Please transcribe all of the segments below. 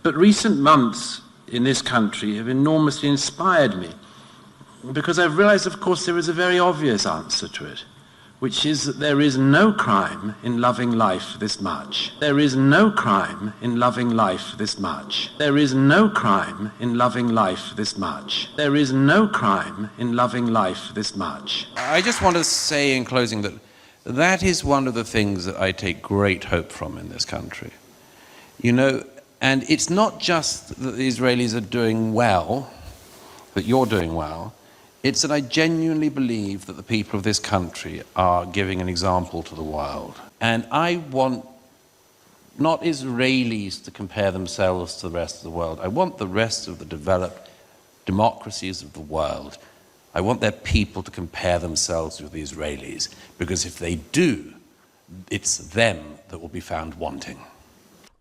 But recent months in this country have enormously inspired me, because I've realized, of course, there is a very obvious answer to it, which is that there is no crime in loving life this much. There is no crime in loving life this much. There is no crime in loving life this much. There is no crime in loving life this much. I just want to say in closing that that is one of the things that I take great hope from in this country. You know, and it's not just that the Israelis are doing well, that you're doing well, it's that I genuinely believe that the people of this country are giving an example to the world. And I want not Israelis to compare themselves to the rest of the world. I want the rest of the developed democracies of the world. I want their people to compare themselves with the Israelis, because if they do, it's them that will be found wanting.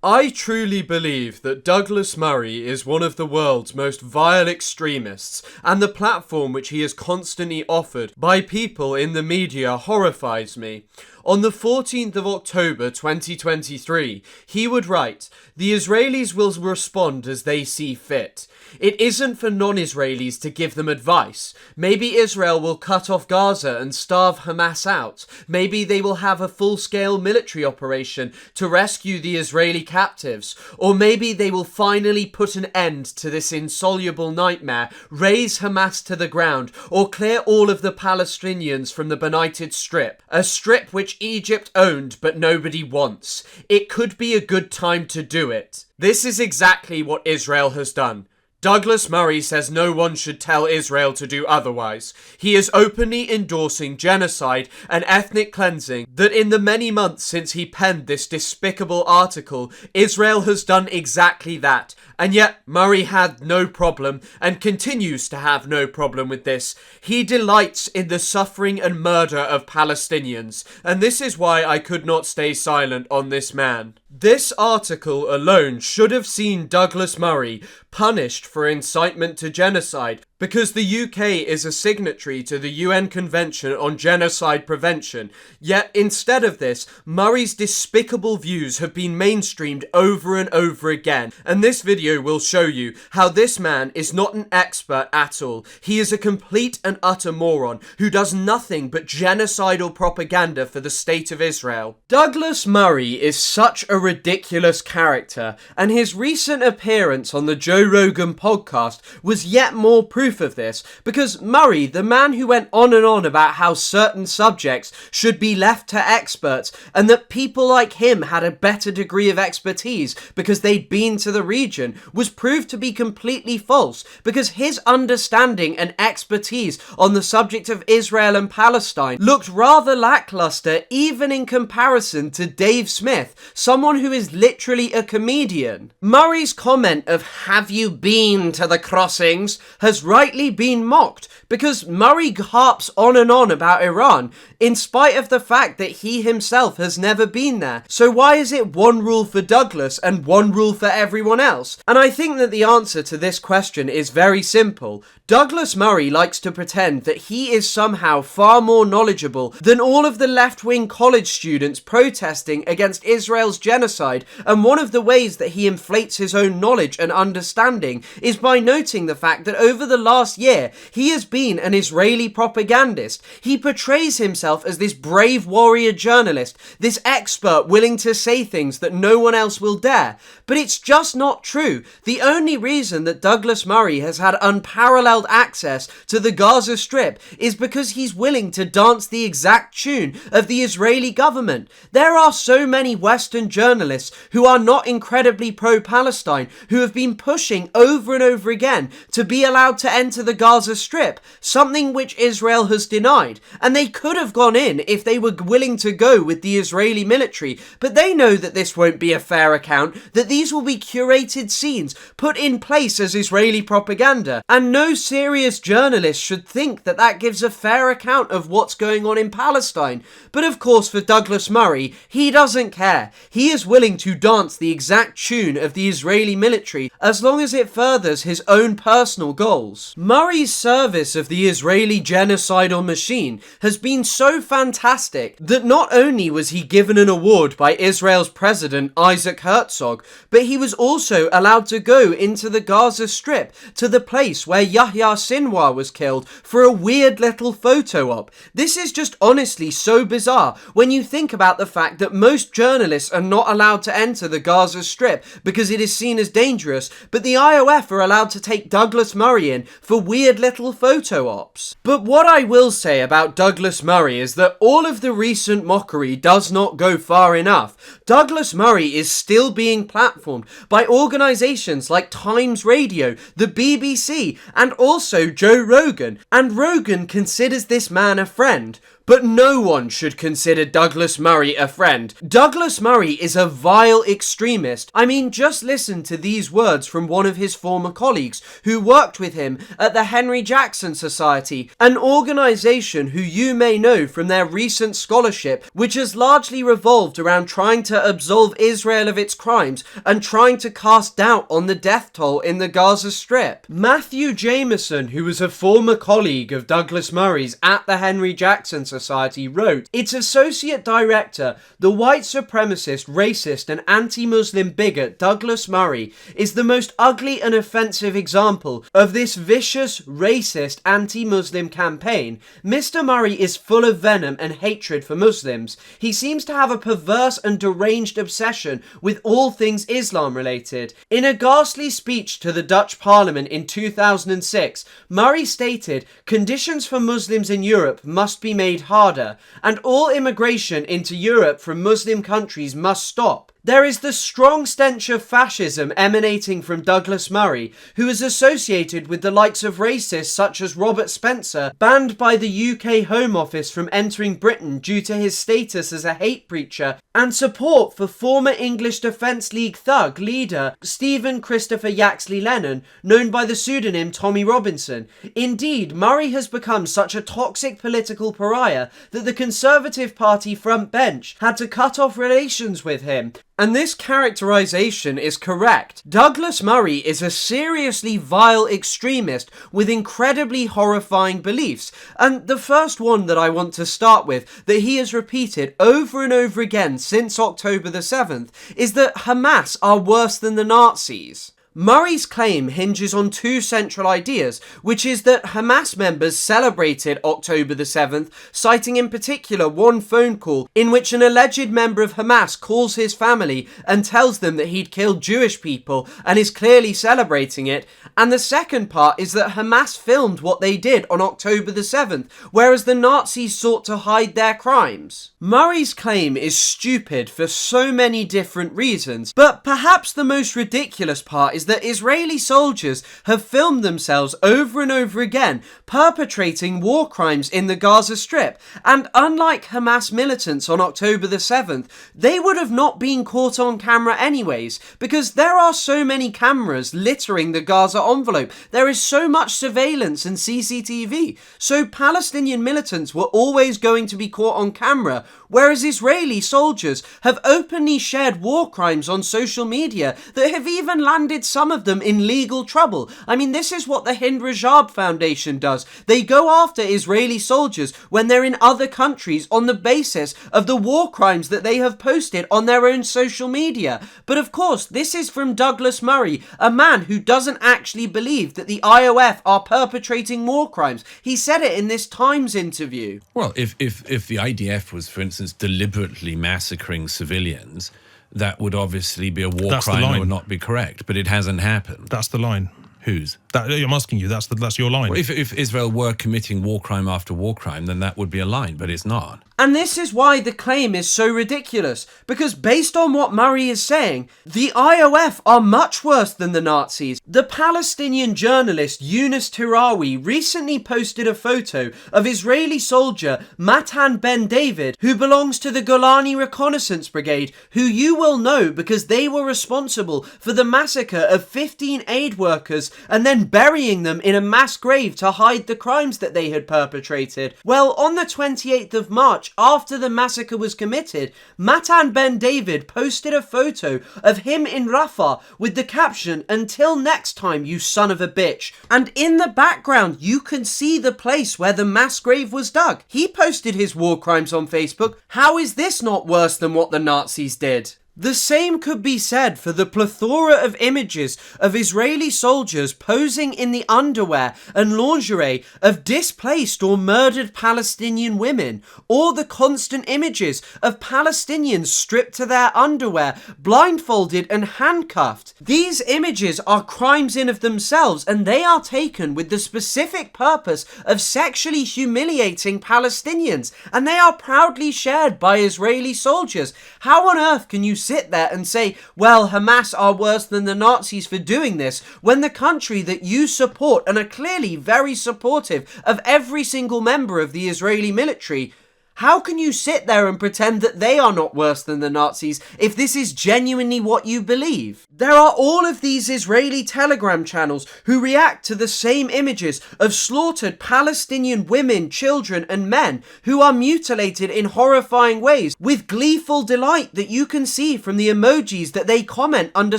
I truly believe that Douglas Murray is one of the world's most vile extremists, and the platform which he is constantly offered by people in the media horrifies me. On the 14th of October 2023, he would write, "The Israelis will respond as they see fit. It isn't for non-Israelis to give them advice. Maybe Israel will cut off Gaza and starve Hamas out. Maybe they will have a full-scale military operation to rescue the Israeli captives. Or maybe they will finally put an end to this insoluble nightmare, raze Hamas to the ground, or clear all of the Palestinians from the benighted strip. A strip which Egypt owned but nobody wants. It could be a good time to do it." This is exactly what Israel has done. Douglas Murray says no one should tell Israel to do otherwise. He is openly endorsing genocide and ethnic cleansing, that in the many months since he penned this despicable article, Israel has done exactly that. And yet Murray had no problem, and continues to have no problem with this. He delights in the suffering and murder of Palestinians, and this is why I could not stay silent on this man. This article alone should have seen Douglas Murray punished for incitement to genocide, because the UK is a signatory to the UN Convention on Genocide Prevention. Yet instead of this, Murray's despicable views have been mainstreamed over and over again, and this video will show you how this man is not an expert at all. He is a complete and utter moron who does nothing but genocidal propaganda for the state of Israel. Douglas Murray is such a ridiculous character, and his recent appearance on the Joe Rogan podcast was yet more proof of this, because Murray, the man who went on and on about how certain subjects should be left to experts, and that people like him had a better degree of expertise because they'd been to the region, was proved to be completely false, because his understanding and expertise on the subject of Israel and Palestine looked rather lackluster even in comparison to Dave Smith, someone who is literally a comedian. Murray's comment of "have you been to the crossings" has rightly been mocked, because Murray harps on and on about Iran in spite of the fact that he himself has never been there. So why is it one rule for Douglas and one rule for everyone else? And I think that the answer to this question is very simple. Douglas Murray likes to pretend that he is somehow far more knowledgeable than all of the left-wing college students protesting against Israel's genocide, and one of the ways that he inflates his own knowledge and understanding is by noting the fact that over the last year he has been an Israeli propagandist. He portrays himself as this brave warrior journalist, this expert willing to say things that no one else will dare. But it's just not true. The only reason that Douglas Murray has had unparalleled access to the Gaza Strip is because he's willing to dance the exact tune of the Israeli government. There are so many Western journalists who are not incredibly pro-Palestine who have been pushing over and over again to be allowed to enter the Gaza Strip, something which Israel has denied. And they could have gone in if they were willing to go with the Israeli military, but they know that this won't be a fair account, that these will be curated scenes put in place as Israeli propaganda, and no serious journalist should think that that gives a fair account of what's going on in Palestine. But of course, for Douglas Murray, he doesn't care. He is willing to dance the exact tune of the Israeli military as long as it furthers his own personal goals. criminals. Murray's service of the Israeli genocidal machine has been so fantastic that not only was he given an award by Israel's president Isaac Herzog, but he was also allowed to go into the Gaza Strip to the place where Yahya Sinwar was killed for a weird little photo op. This is just honestly so bizarre when you think about the fact that most journalists are not allowed to enter the Gaza Strip because it is seen as dangerous, but the IOF are allowed to take Douglas Murray in for weird little photo ops. But what I will say about Douglas Murray is that all of the recent mockery does not go far enough. Douglas Murray is still being platformed by organisations like Times Radio, the BBC, and also Joe Rogan, and Rogan considers this man a friend. But no one should consider Douglas Murray a friend. Douglas Murray is a vile extremist. I mean, just listen to these words from one of his former colleagues who worked with him at the Henry Jackson Society, an organisation who you may know from their recent scholarship, which has largely revolved around trying to absolve Israel of its crimes and trying to cast doubt on the death toll in the Gaza Strip. Matthew Jameson, who was a former colleague of Douglas Murray's at the Henry Jackson Society, wrote, "Its associate director, the white supremacist, racist and anti-Muslim bigot Douglas Murray, is the most ugly and offensive example of this vicious, racist, anti-Muslim campaign. Mr. Murray is full of venom and hatred for Muslims. He seems to have a perverse and deranged obsession with all things Islam related. In a ghastly speech to the Dutch Parliament in 2006, Murray stated, 'Conditions for Muslims in Europe must be made harder, and all immigration into Europe from Muslim countries must stop.' There is the strong stench of fascism emanating from Douglas Murray, who is associated with the likes of racists such as Robert Spencer, banned by the UK Home Office from entering Britain due to his status as a hate preacher, and support for former English Defence League thug leader Stephen Christopher Yaxley Lennon, known by the pseudonym Tommy Robinson. Indeed, Murray has become such a toxic political pariah that the Conservative Party front bench had to cut off relations with him. And this characterization is correct. Douglas Murray is a seriously vile extremist with incredibly horrifying beliefs. And the first one that I want to start with, that he has repeated over and over again since October the 7th, is that Hamas are worse than the Nazis. Murray's claim hinges on two central ideas, which is that Hamas members celebrated October the 7th, citing in particular one phone call in which an alleged member of Hamas calls his family and tells them that he'd killed Jewish people and is clearly celebrating it, and the second part is that Hamas filmed what they did on October the 7th, whereas the Nazis sought to hide their crimes. Murray's claim is stupid for so many different reasons, but perhaps the most ridiculous part is that Israeli soldiers have filmed themselves over and over again perpetrating war crimes in the Gaza Strip, and unlike Hamas militants on October the 7th, they would have not been caught on camera anyways, because there are so many cameras littering the Gaza envelope. There is so much surveillance and CCTV, so Palestinian militants were always going to be caught on camera, whereas Israeli soldiers have openly shared war crimes on social media that have even landed some of them in legal trouble. I mean, this is what the Hind Rajab Foundation does. They go after Israeli soldiers when they're in other countries on the basis of the war crimes that they have posted on their own social media. But of course, this is from Douglas Murray, a man who doesn't actually believe that the IOF are perpetrating war crimes. He said it in this Times interview. Well, if the IDF was, for instance, deliberately massacring civilians, that would obviously be a war crime and would not be correct, but it hasn't happened. That's the line. Whose? I'm asking you, that's your line. Well, if Israel were committing war crime after war crime, then that would be a line, but it's not. And this is why the claim is so ridiculous, because based on what Murray is saying, the IOF are much worse than the Nazis. The Palestinian journalist Yunus Tirawi recently posted a photo of Israeli soldier Matan Ben David, who belongs to the Golani Reconnaissance Brigade, who you will know because they were responsible for the massacre of 15 aid workers and then and burying them in a mass grave to hide the crimes that they had perpetrated. Well, on the 28th of March, after the massacre was committed, Matan Ben David posted a photo of him in Rafah with the caption, "Until next time, you son of a bitch." And in the background, you can see the place where the mass grave was dug. He posted his war crimes on Facebook. How is this not worse than what the Nazis did? The same could be said for the plethora of images of Israeli soldiers posing in the underwear and lingerie of displaced or murdered Palestinian women, or the constant images of Palestinians stripped to their underwear, blindfolded and handcuffed. These images are crimes in of themselves, and they are taken with the specific purpose of sexually humiliating Palestinians, and they are proudly shared by Israeli soldiers. How on earth can you sit there and say, well, Hamas are worse than the Nazis for doing this, when the country that you support and are clearly very supportive of every single member of the Israeli military, how can you sit there and pretend that they are not worse than the Nazis if this is genuinely what you believe? There are all of these Israeli Telegram channels who react to the same images of slaughtered Palestinian women, children and men who are mutilated in horrifying ways with gleeful delight that you can see from the emojis that they comment under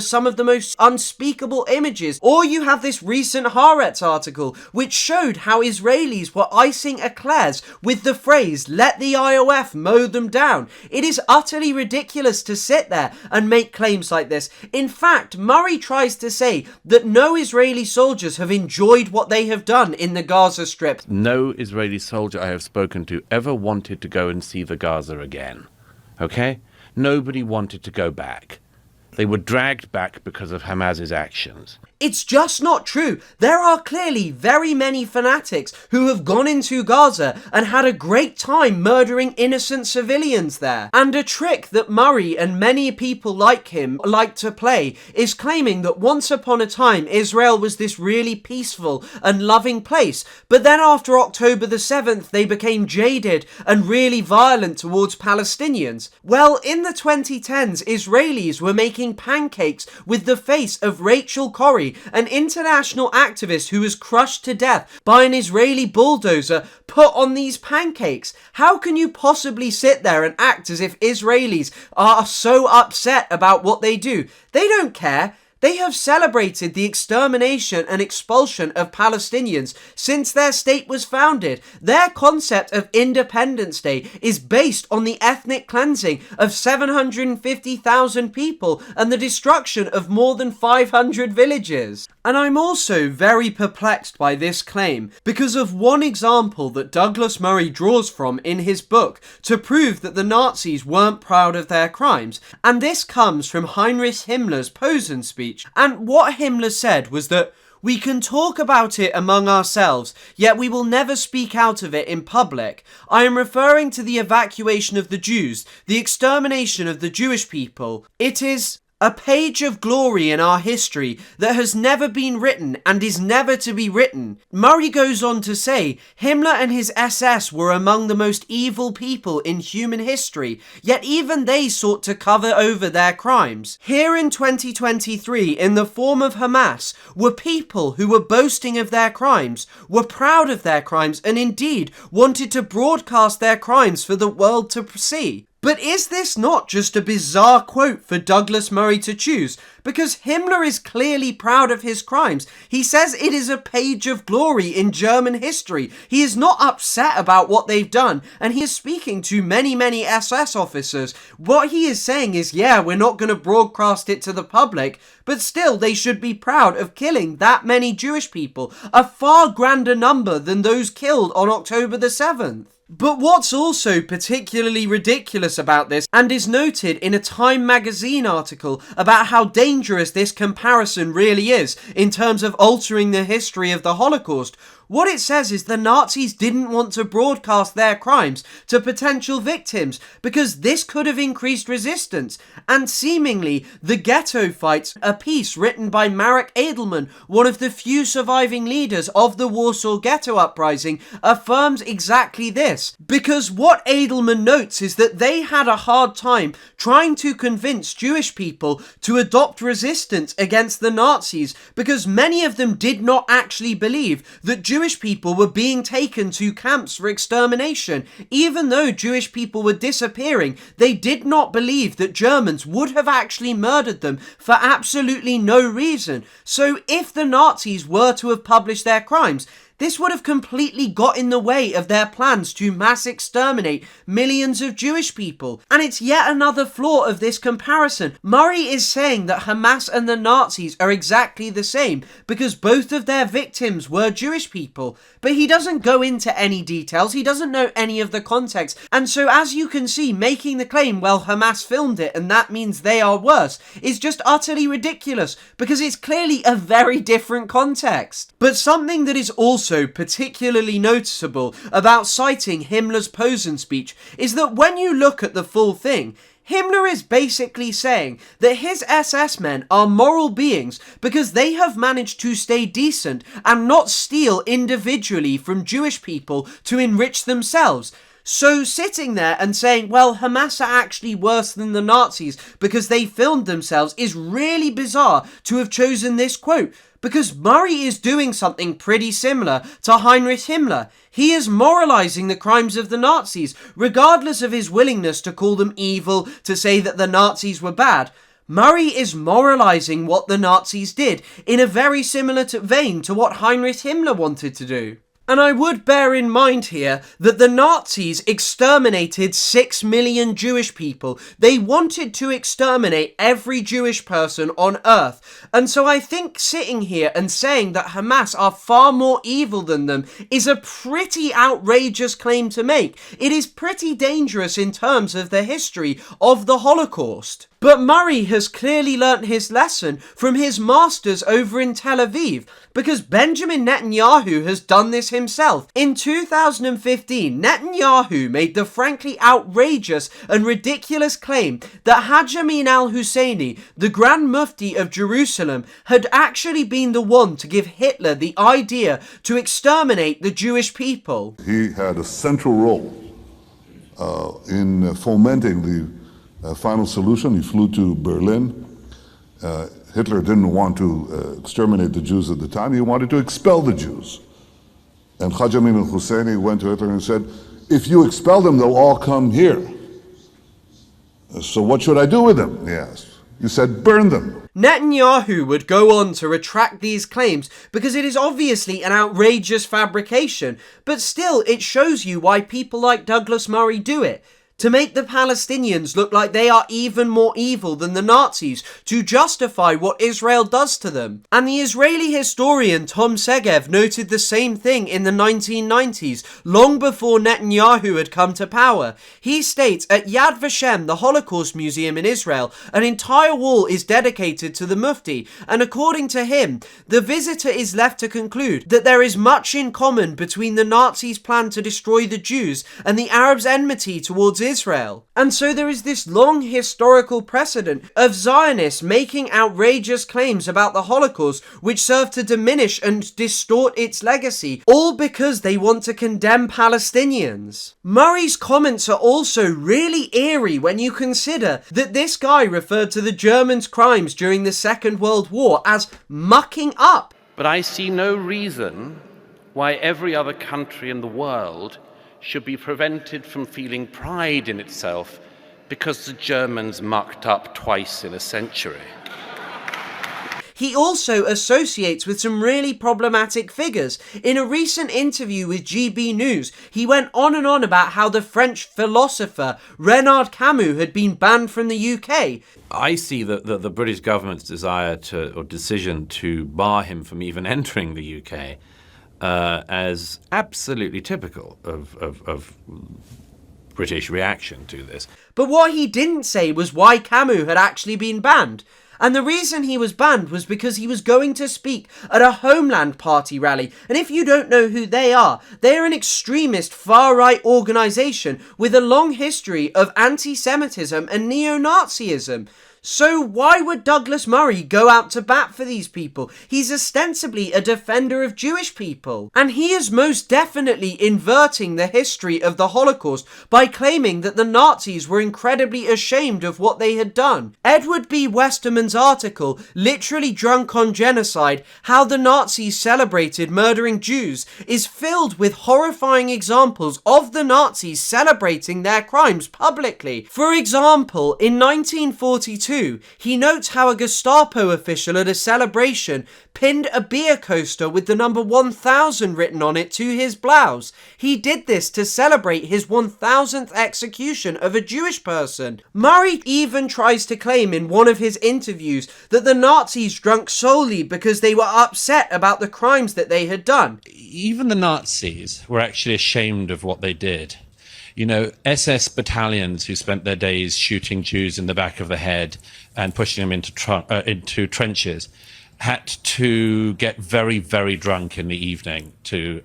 some of the most unspeakable images. Or you have this recent Haaretz article which showed how Israelis were icing eclairs with the phrase, "Let the IOF mow them down." It is utterly ridiculous to sit there and make claims like this. In fact, Murray tries to say that no Israeli soldiers have enjoyed what they have done in the Gaza Strip. No Israeli soldier I have spoken to ever wanted to go and see the Gaza again. Okay? Nobody wanted to go back. They were dragged back because of Hamas's actions. It's just not true. There are clearly very many fanatics who have gone into Gaza and had a great time murdering innocent civilians there. And a trick that Murray and many people like him like to play is claiming that once upon a time Israel was this really peaceful and loving place, but then after October the 7th they became jaded and really violent towards Palestinians. Well, in the 2010s, Israelis were making pancakes with the face of Rachel Corrie, an international activist who was crushed to death by an Israeli bulldozer, put on these pancakes. How can you possibly sit there and act as if Israelis are so upset about what they do? They don't care. They have celebrated the extermination and expulsion of Palestinians since their state was founded. Their concept of Independence Day is based on the ethnic cleansing of 750,000 people and the destruction of more than 500 villages. And I'm also very perplexed by this claim because of one example that Douglas Murray draws from in his book to prove that the Nazis weren't proud of their crimes, and this comes from Heinrich Himmler's Posen speech. And what Himmler said was that we can talk about it among ourselves, yet we will never speak out of it in public. I am referring to the evacuation of the Jews, the extermination of the Jewish people. It is a page of glory in our history that has never been written and is never to be written. Murray goes on to say, Himmler and his SS were among the most evil people in human history, yet even they sought to cover over their crimes. Here in 2023, in the form of Hamas, were people who were boasting of their crimes, were proud of their crimes, and indeed wanted to broadcast their crimes for the world to see. But is this not just a bizarre quote for Douglas Murray to choose? Because Himmler is clearly proud of his crimes. He says it is a page of glory in German history. He is not upset about what they've done, and he is speaking to many SS officers. What he is saying is, yeah, we're not going to broadcast it to the public, but still they should be proud of killing that many Jewish people, a far grander number than those killed on October the 7th. But what's also particularly ridiculous about this, and is noted in a Time magazine article about how dangerous this comparison really is in terms of altering the history of the Holocaust, What it says is the Nazis didn't want to broadcast their crimes to potential victims because this could have increased resistance. And seemingly, The Ghetto Fights, a piece written by Marek Edelman, one of the few surviving leaders of the Warsaw Ghetto Uprising, affirms exactly this. Because what Edelman notes is that they had a hard time trying to convince Jewish people to adopt resistance against the Nazis because many of them did not actually believe that Jewish people were being taken to camps for extermination. Even though Jewish people were disappearing, they did not believe that Germans would have actually murdered them for absolutely no reason. So if the Nazis were to have published their crimes, this would have completely got in the way of their plans to mass exterminate millions of Jewish people. And it's yet another flaw of this comparison. Murray is saying that Hamas and the Nazis are exactly the same because both of their victims were Jewish people. But he doesn't go into any details, he doesn't know any of the context. And so as you can see, making the claim, well, Hamas filmed it and that means they are worse, is just utterly ridiculous because it's clearly a very different context. But something that is also particularly noticeable about citing Himmler's Posen speech is that when you look at the full thing, Himmler is basically saying that his SS men are moral beings because they have managed to stay decent and not steal individually from Jewish people to enrich themselves. So sitting there and saying, well, Hamas are actually worse than the Nazis because they filmed themselves is really bizarre to have chosen this quote. Because Murray is doing something pretty similar to Heinrich Himmler. He is moralizing the crimes of the Nazis, regardless of his willingness to call them evil, to say that the Nazis were bad. Murray is moralizing what the Nazis did, in a very similar vein to what Heinrich Himmler wanted to do. And I would bear in mind here that the Nazis exterminated 6 million Jewish people. They wanted to exterminate every Jewish person on earth. And so I think sitting here and saying that Hamas are far more evil than them is a pretty outrageous claim to make. It is pretty dangerous in terms of the history of the Holocaust. But Murray has clearly learnt his lesson from his masters over in Tel Aviv, because Benjamin Netanyahu has done this himself. In 2015, Netanyahu made the frankly outrageous and ridiculous claim that Haj Amin al-Husseini, the Grand Mufti of Jerusalem, had actually been the one to give Hitler the idea to exterminate the Jewish people. He had a central role in fomenting the final solution. He flew to Berlin. Hitler didn't want to exterminate the Jews at the time. He wanted to expel the Jews. And Haj Amin al-Husseini went to Hitler and said, if you expel them, they'll all come here. So what should I do with them? He asked. You said, burn them. Netanyahu would go on to retract these claims because it is obviously an outrageous fabrication, but still it shows you why people like Douglas Murray do it. To make the Palestinians look like they are even more evil than the Nazis, to justify what Israel does to them. And the Israeli historian Tom Segev noted the same thing in the 1990s, long before Netanyahu had come to power. He states, at Yad Vashem, the Holocaust Museum in Israel, an entire wall is dedicated to the Mufti, and according to him, the visitor is left to conclude that there is much in common between the Nazis' plan to destroy the Jews and the Arabs' enmity towards Israel. And so there is this long historical precedent of Zionists making outrageous claims about the Holocaust which serve to diminish and distort its legacy, all because they want to condemn Palestinians. Murray's comments are also really eerie when you consider that this guy referred to the Germans' crimes during the Second World War as mucking up. But I see no reason why every other country in the world should be prevented from feeling pride in itself because the Germans mucked up twice in a century. He also associates with some really problematic figures. In a recent interview with GB News, he went on and on about how the French philosopher Renaud Camus had been banned from the UK. I see the British government's decision to bar him from even entering the UK as absolutely typical of British reaction to this. But what he didn't say was why Camus had actually been banned. And the reason he was banned was because he was going to speak at a Homeland Party rally. And if you don't know who they are an extremist far-right organisation with a long history of anti-Semitism and neo-Nazism. So why would Douglas Murray go out to bat for these people? He's ostensibly a defender of Jewish people. And he is most definitely inverting the history of the Holocaust by claiming that the Nazis were incredibly ashamed of what they had done. Edward B. Westerman's article, Literally Drunk on Genocide, How the Nazis Celebrated Murdering Jews, is filled with horrifying examples of the Nazis celebrating their crimes publicly. For example, in 1942, he notes how a Gestapo official at a celebration pinned a beer coaster with the number 1000 written on it to his blouse. He did this to celebrate his 1000th execution of a Jewish person. Murray even tries to claim in one of his interviews that the Nazis drank solely because they were upset about the crimes that they had done. Even the Nazis were actually ashamed of what they did. You know, SS battalions who spent their days shooting Jews in the back of the head and pushing them into trenches had to get very, very drunk in the evening to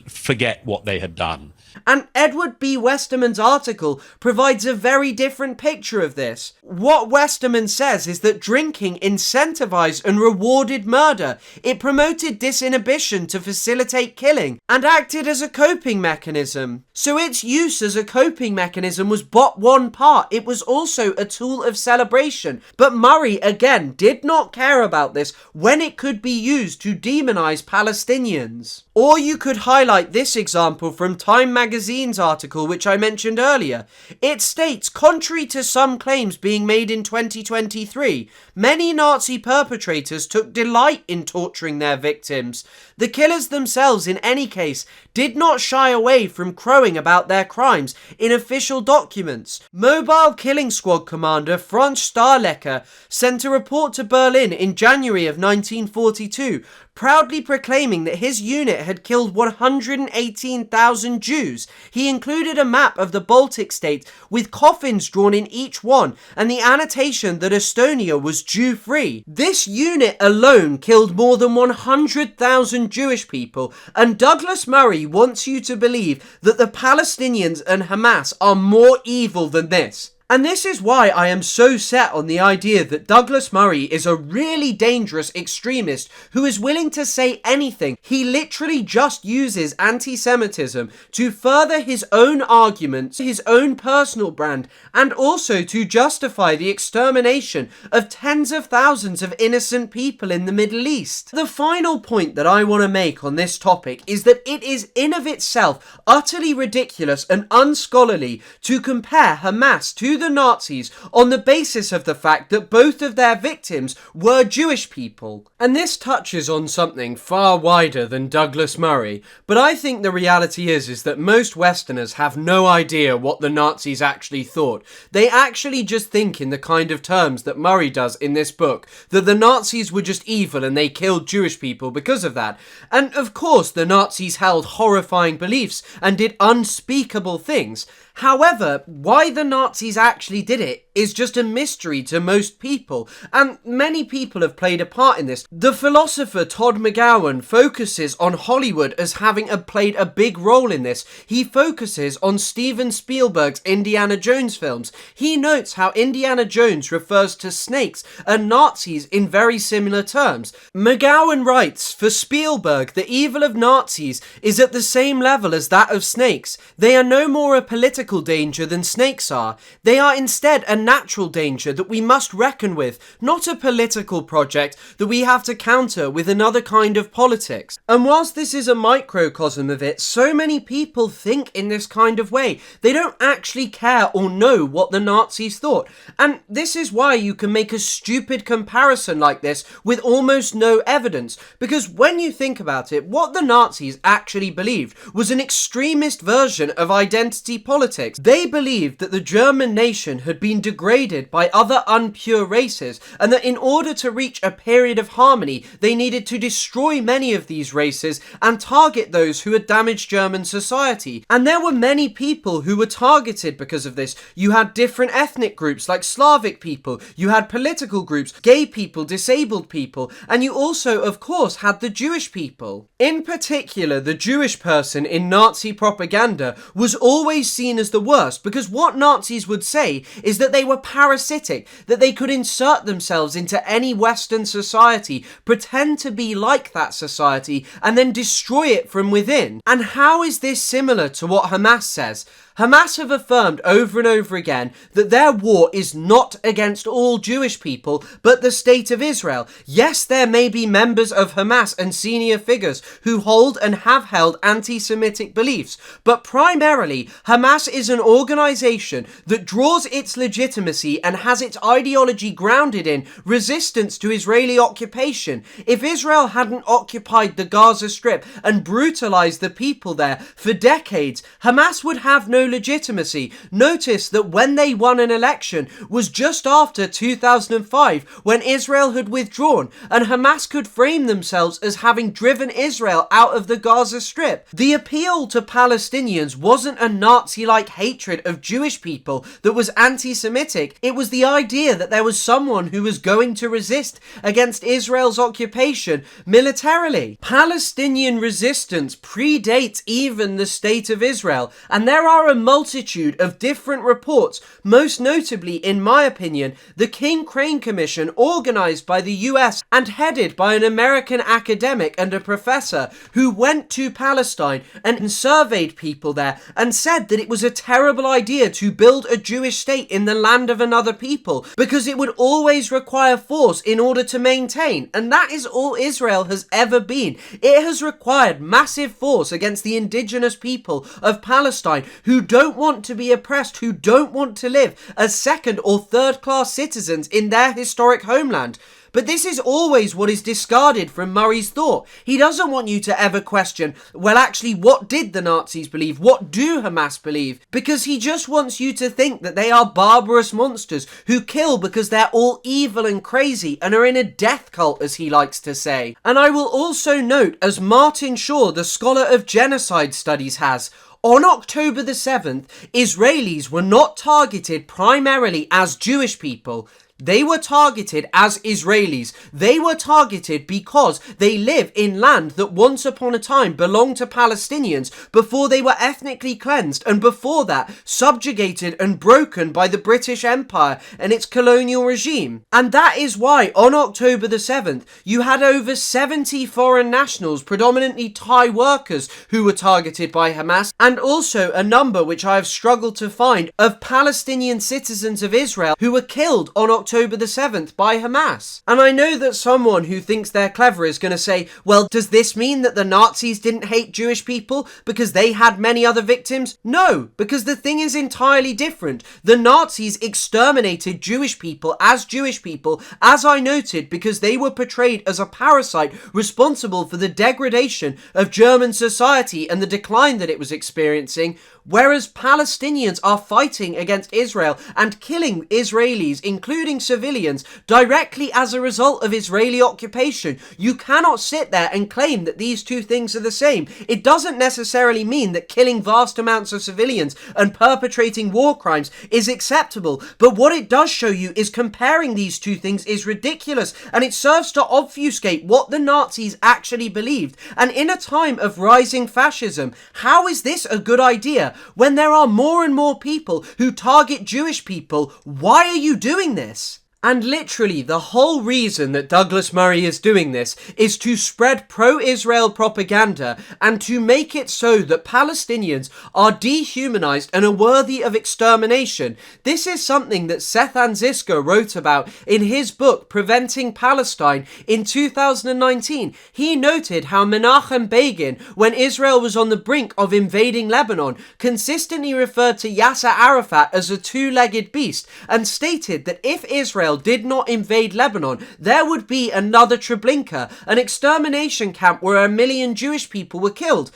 forget what they had done. And Edward B. Westerman's article provides a very different picture of this. What Westerman says is that drinking incentivized and rewarded murder. It promoted disinhibition to facilitate killing and acted as a coping mechanism. So its use as a coping mechanism was but one part. It was also a tool of celebration. But Murray, again, did not care about this when it could be used to demonize Palestinians. Or you could highlight this example from Time Magazine's article, which I mentioned earlier. It states, contrary to some claims being made in 2023, many Nazi perpetrators took delight in torturing their victims. The killers themselves, in any case, did not shy away from crowing about their crimes in official documents. Mobile Killing Squad commander Franz Stahlecker sent a report to Berlin in January of 1942, proudly proclaiming that his unit had killed 118,000 Jews. He included a map of the Baltic states with coffins drawn in each one and the annotation that Estonia was Jew-free. This unit alone killed more than 100,000 Jewish people, and Douglas Murray wants you to believe that the Palestinians and Hamas are more evil than this. And this is why I am so set on the idea that Douglas Murray is a really dangerous extremist who is willing to say anything. He literally just uses anti-Semitism to further his own arguments, his own personal brand, and also to justify the extermination of tens of thousands of innocent people in the Middle East. The final point that I want to make on this topic is that it is in of itself utterly ridiculous and unscholarly to compare Hamas to the Nazis on the basis of the fact that both of their victims were Jewish people. And this touches on something far wider than Douglas Murray, but I think the reality is that most Westerners have no idea what the Nazis actually thought. They actually just think in the kind of terms that Murray does in this book, that the Nazis were just evil and they killed Jewish people because of that. And of course the Nazis held horrifying beliefs and did unspeakable things. However, why the Nazis actually did it is just a mystery to most people, and many people have played a part in this. The philosopher Todd McGowan focuses on Hollywood as having played a big role in this. He focuses on Steven Spielberg's Indiana Jones films. He notes how Indiana Jones refers to snakes and Nazis in very similar terms. McGowan writes, for Spielberg, the evil of Nazis is at the same level as that of snakes. They are no more a political danger than snakes are. They are instead a natural danger that we must reckon with, not a political project that we have to counter with another kind of politics. And whilst this is a microcosm of it, so many people think in this kind of way. They don't actually care or know what the Nazis thought. And this is why you can make a stupid comparison like this with almost no evidence. Because when you think about it, what the Nazis actually believed was an extremist version of identity politics. They believed that the German nation had been degraded by other unpure races, and that in order to reach a period of harmony, they needed to destroy many of these races and target those who had damaged German society. And there were many people who were targeted because of this. You had different ethnic groups like Slavic people, you had political groups, gay people, disabled people, and you also, of course, had the Jewish people. In particular, the Jewish person in Nazi propaganda was always seen as the worst, because what Nazis would say is that they were parasitic, that they could insert themselves into any Western society, pretend to be like that society, and then destroy it from within. And how is this similar to what Hamas says? Hamas have affirmed over and over again that their war is not against all Jewish people, but the state of Israel. Yes, there may be members of Hamas and senior figures who hold and have held anti-Semitic beliefs, but primarily, Hamas is an organization that draws its legitimacy and has its ideology grounded in resistance to Israeli occupation. If Israel hadn't occupied the Gaza Strip and brutalized the people there for decades, Hamas would have no legitimacy. Notice that when they won an election was just after 2005, when Israel had withdrawn, and Hamas could frame themselves as having driven Israel out of the Gaza Strip. The appeal to Palestinians wasn't a Nazi-like hatred of Jewish people that was anti-Semitic. It was the idea that there was someone who was going to resist against Israel's occupation militarily. Palestinian resistance predates even the state of Israel, and there are a multitude of different reports, most notably, in my opinion, the King Crane Commission, organized by the US and headed by an American academic and a professor who went to Palestine and surveyed people there and said that it was a terrible idea to build a Jewish state in the land of another people because it would always require force in order to maintain, and that is all Israel has ever been. It has required massive force against the indigenous people of Palestine who don't want to be oppressed, who don't want to live as second or third class citizens in their historic homeland. But this is always what is discarded from Murray's thought. He doesn't want you to ever question, well, actually, what did the Nazis believe? What do Hamas believe? Because he just wants you to think that they are barbarous monsters who kill because they're all evil and crazy and are in a death cult, as he likes to say. And I will also note, as Martin Shaw, the scholar of genocide studies, has, on October the 7th, Israelis were not targeted primarily as Jewish people. They were targeted as Israelis. They were targeted because they live in land that once upon a time belonged to Palestinians before they were ethnically cleansed and before that subjugated and broken by the British Empire and its colonial regime. And that is why on October the 7th you had over 70 foreign nationals, predominantly Thai workers, who were targeted by Hamas, and also a number which I have struggled to find of Palestinian citizens of Israel who were killed on October the 7th by Hamas. And I know that someone who thinks they're clever is going to say, well, does this mean that the Nazis didn't hate Jewish people because they had many other victims? No, because the thing is entirely different. The Nazis exterminated Jewish people, as I noted, because they were portrayed as a parasite responsible for the degradation of German society and the decline that it was experiencing, whereas Palestinians are fighting against Israel and killing Israelis, including civilians, directly as a result of Israeli occupation. You cannot sit there and claim that these two things are the same. It doesn't necessarily mean that killing vast amounts of civilians and perpetrating war crimes is acceptable, but what it does show you is comparing these two things is ridiculous, and it serves to obfuscate what the Nazis actually believed. And in a time of rising fascism, how is this a good idea? When there are more and more people who target Jewish people, why are you doing this? And literally, the whole reason that Douglas Murray is doing this is to spread pro-Israel propaganda and to make it so that Palestinians are dehumanized and are worthy of extermination. This is something that Seth Anziska wrote about in his book, Preventing Palestine, in 2019. He noted how Menachem Begin, when Israel was on the brink of invading Lebanon, consistently referred to Yasser Arafat as a two-legged beast and stated that if Israel did not invade Lebanon, there would be another Treblinka, an extermination camp where 1 million Jewish people were killed.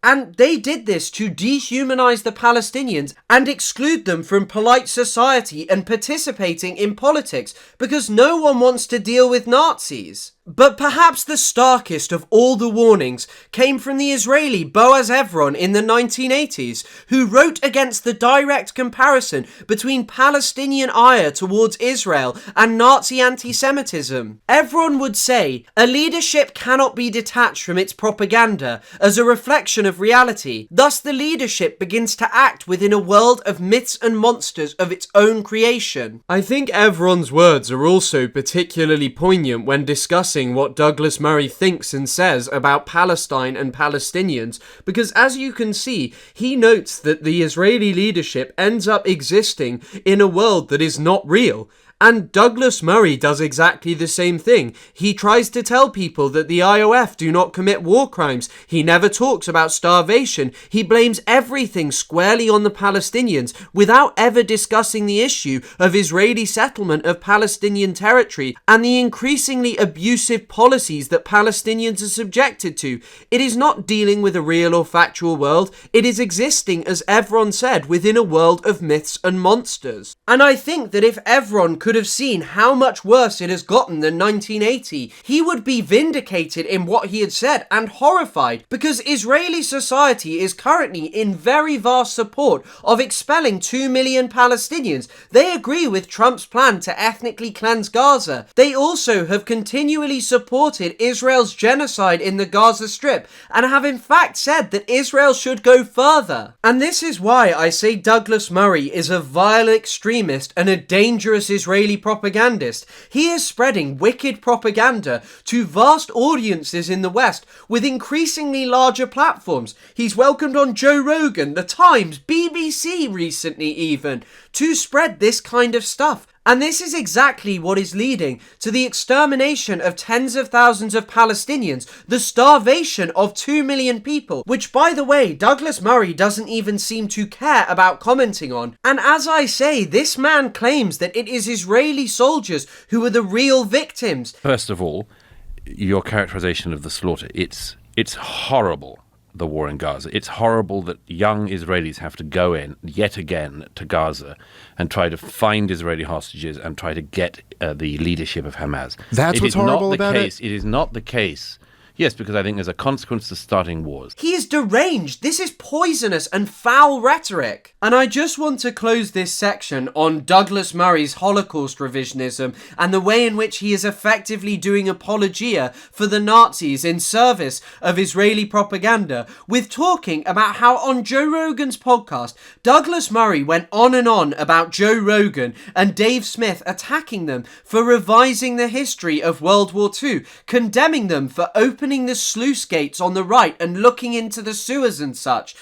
And they did this to dehumanize the Palestinians and exclude them from polite society and participating in politics, because no one wants to deal with Nazis. But perhaps the starkest of all the warnings came from the Israeli Boaz Evron in the 1980s, who wrote against the direct comparison between Palestinian ire towards Israel and Nazi anti-Semitism. Evron would say, "A leadership cannot be detached from its propaganda as a reflection of reality. Thus the leadership begins to act within a world of myths and monsters of its own creation." I think Evron's words are also particularly poignant when discussing what Douglas Murray thinks and says about Palestine and Palestinians, because as you can see, he notes that the Israeli leadership ends up existing in a world that is not real. And Douglas Murray does exactly the same thing. He tries to tell people that the IOF do not commit war crimes. He never talks about starvation. He blames everything squarely on the Palestinians without ever discussing the issue of Israeli settlement of Palestinian territory and the increasingly abusive policies that Palestinians are subjected to. It is not dealing with a real or factual world. It is existing, as Evron said, within a world of myths and monsters. And I think that if Evron could have seen how much worse it has gotten than 1980, he would be vindicated in what he had said and horrified, because Israeli society is currently in very vast support of expelling 2 million Palestinians. They agree with Trump's plan to ethnically cleanse Gaza. They also have continually supported Israel's genocide in the Gaza Strip and have in fact said that Israel should go further. And this is why I say Douglas Murray is a vile extremist and a dangerous Israeli propagandist. He is spreading wicked propaganda to vast audiences in the West with increasingly larger platforms. He's welcomed on Joe Rogan, The Times, BBC recently even, to spread this kind of stuff. And this is exactly what is leading to the extermination of tens of thousands of Palestinians, the starvation of 2 million people, which, by the way, Douglas Murray doesn't even seem to care about commenting on. And as I say, this man claims that it is Israeli soldiers who are the real victims. First of all, your characterization of the slaughter, it's horrible. The war in Gaza. It's horrible that young Israelis have to go in yet again to Gaza and try to find Israeli hostages and try to get the leadership of Hamas. That's what's horrible about it? It is not the case. Yes, because I think there's a consequence to starting wars. He is deranged. This is poisonous and foul rhetoric. And I just want to close this section on Douglas Murray's Holocaust revisionism and the way in which he is effectively doing apologia for the Nazis in service of Israeli propaganda with talking about how on Joe Rogan's podcast, Douglas Murray went on and on about Joe Rogan and Dave Smith attacking them for revising the history of World War II, condemning them for opening the sluice gates on the right and looking into the sewers and such.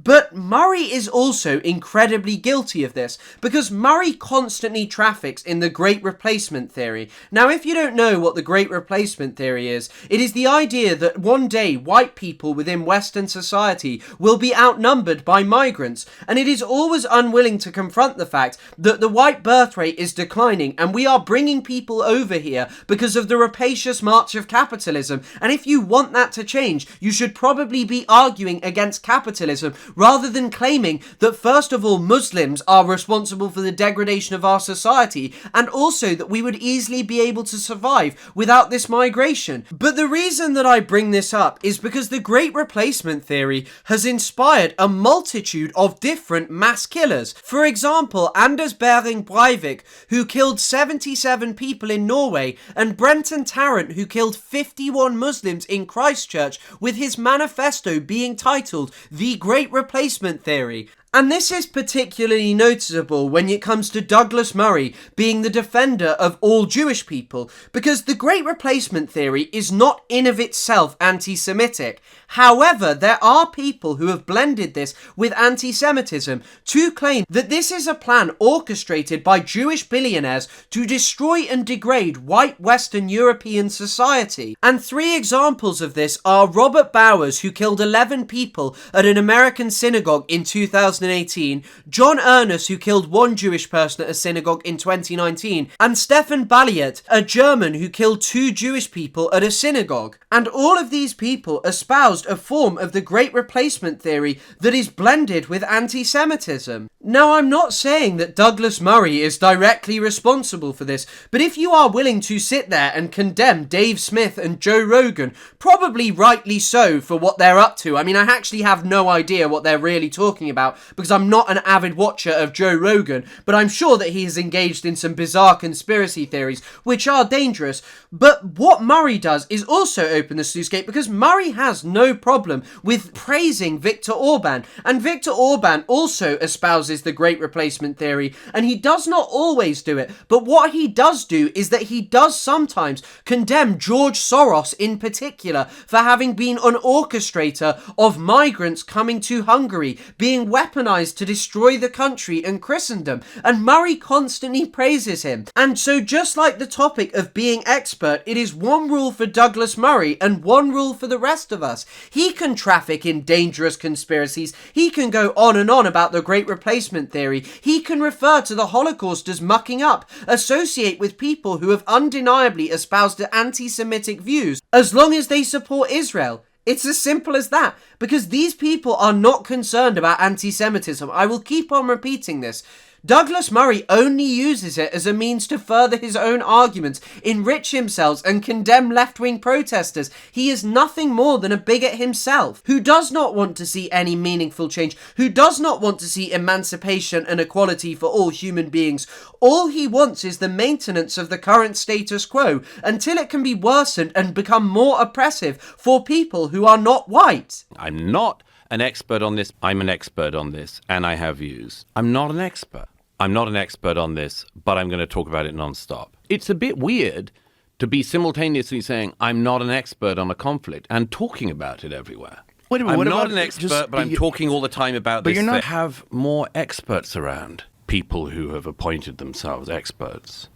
But Murray is also incredibly guilty of this, because Murray constantly traffics in the Great Replacement theory. Now, if you don't know what the Great Replacement theory is, it is the idea that one day white people within Western society will be outnumbered by migrants, and it is always unwilling to confront the fact that the white birth rate is declining and we are bringing people over here because of the rapacious march of capitalism. And if you want that to change, you should probably be arguing against capitalism rather than claiming that first of all Muslims are responsible for the degradation of our society, and also that we would easily be able to survive without this migration. But the reason that I bring this up is because the Great Replacement theory has inspired a multitude of different mass killers. For example, Anders Behring Breivik, who killed 77 people in Norway, and Brenton Tarrant, who killed 51 Muslims in Christchurch, with his manifesto being titled The Great Replacement Theory. And this is particularly noticeable when it comes to Douglas Murray being the defender of all Jewish people, because the Great Replacement theory is not in of itself anti-Semitic. However, there are people who have blended this with anti-Semitism to claim that this is a plan orchestrated by Jewish billionaires to destroy and degrade white Western European society. And 3 examples of this are Robert Bowers, who killed 11 people at an American synagogue in 2008, 2018, John Ernest, who killed one Jewish person at a synagogue in 2019, and Stefan Balliet, a German who killed 2 Jewish people at a synagogue. And all of these people espoused a form of the Great Replacement theory that is blended with anti-Semitism. Now, I'm not saying that Douglas Murray is directly responsible for this, but if you are willing to sit there and condemn Dave Smith and Joe Rogan, probably rightly so for what they're up to. I mean, I actually have no idea what they're really talking about because I'm not an avid watcher of Joe Rogan, but I'm sure that he is engaged in some bizarre conspiracy theories, which are dangerous. But what Murray does is also open the sluice gate, because Murray has no problem with praising Viktor Orban, and Viktor Orban also espouses the Great Replacement theory, and he does not always do it, but what he does do is that he does sometimes condemn George Soros in particular for having been an orchestrator of migrants coming to Hungary, being weaponized to destroy the country and Christendom, and Murray constantly praises him. And so, just like the topic of being expert, it is one rule for Douglas Murray and one rule for the rest of us. He can traffic in dangerous conspiracies, he can go on and on about the Great Replacement theory, he can refer to the Holocaust as mucking up, associate with people who have undeniably espoused anti-Semitic views, as long as they support Israel. It's as simple as that, because these people are not concerned about anti-Semitism. I will keep on repeating this. Douglas Murray only uses it as a means to further his own arguments, enrich himself, and condemn left-wing protesters. He is nothing more than a bigot himself, who does not want to see any meaningful change, who does not want to see emancipation and equality for all human beings. All he wants is the maintenance of the current status quo, until it can be worsened and become more oppressive for people who are not white. I'm not an expert on this. I'm an expert on this, and I have views. I'm not an expert. I'm not an expert on this, but I'm going to talk about it non-stop. It's a bit weird to be simultaneously saying I'm not an expert on a conflict and talking about it everywhere. Wait a minute, I'm not an expert, but I'm talking all the time about this. But you're not... Have more experts around. People who have appointed themselves experts,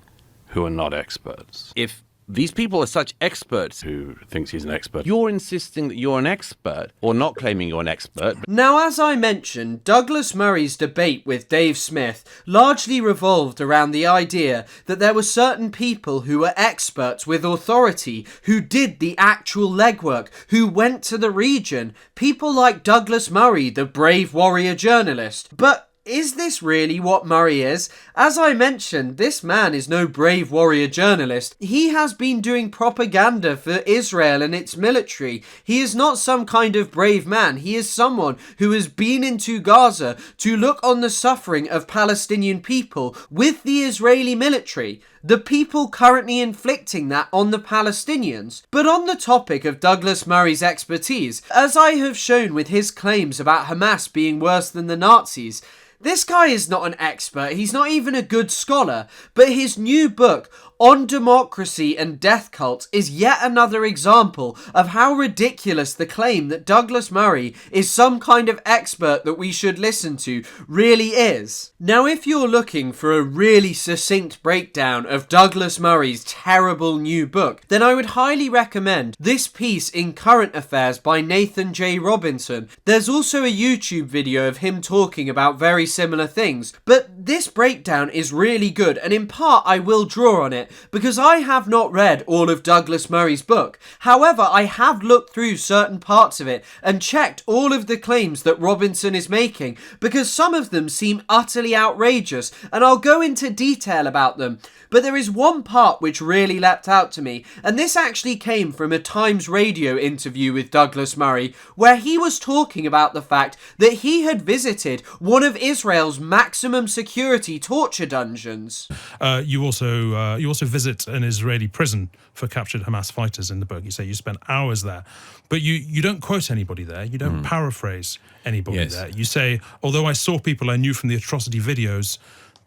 who are not experts. If these people are such experts, who thinks he's an expert, you're insisting that you're an expert, or not claiming you're an expert. Now, as I mentioned, Douglas Murray's debate with Dave Smith largely revolved around the idea that there were certain people who were experts with authority, who did the actual legwork, who went to the region. People like Douglas Murray, the brave warrior journalist. But is this really what Murray is? As I mentioned, this man is no brave warrior journalist. He has been doing propaganda for Israel and its military. He is not some kind of brave man. He is someone who has been into Gaza to look on the suffering of Palestinian people with the Israeli military, the people currently inflicting that on the Palestinians. But on the topic of Douglas Murray's expertise, as I have shown with his claims about Hamas being worse than the Nazis, this guy is not an expert, he's not even a good scholar, but his new book on democracy and death cults is yet another example of how ridiculous the claim that Douglas Murray is some kind of expert that we should listen to really is. Now, if you're looking for a really succinct breakdown of Douglas Murray's terrible new book, then I would highly recommend this piece in Current Affairs by Nathan J. Robinson. There's also a YouTube video of him talking about very similar things, but this breakdown is really good, and in part I will draw on it because I have not read all of Douglas Murray's book. However, I have looked through certain parts of it and checked all of the claims that Robinson is making, because some of them seem utterly outrageous, and I'll go into detail about them. But there is one part which really leapt out to me, and this actually came from a Times Radio interview with Douglas Murray, where he was talking about the fact that he had visited one of Israel's maximum security torture dungeons. You also visit an Israeli prison for captured Hamas fighters in the book. You say you spent hours there, but you don't quote anybody there. You don't paraphrase anybody there. You say, although I saw people I knew from the atrocity videos,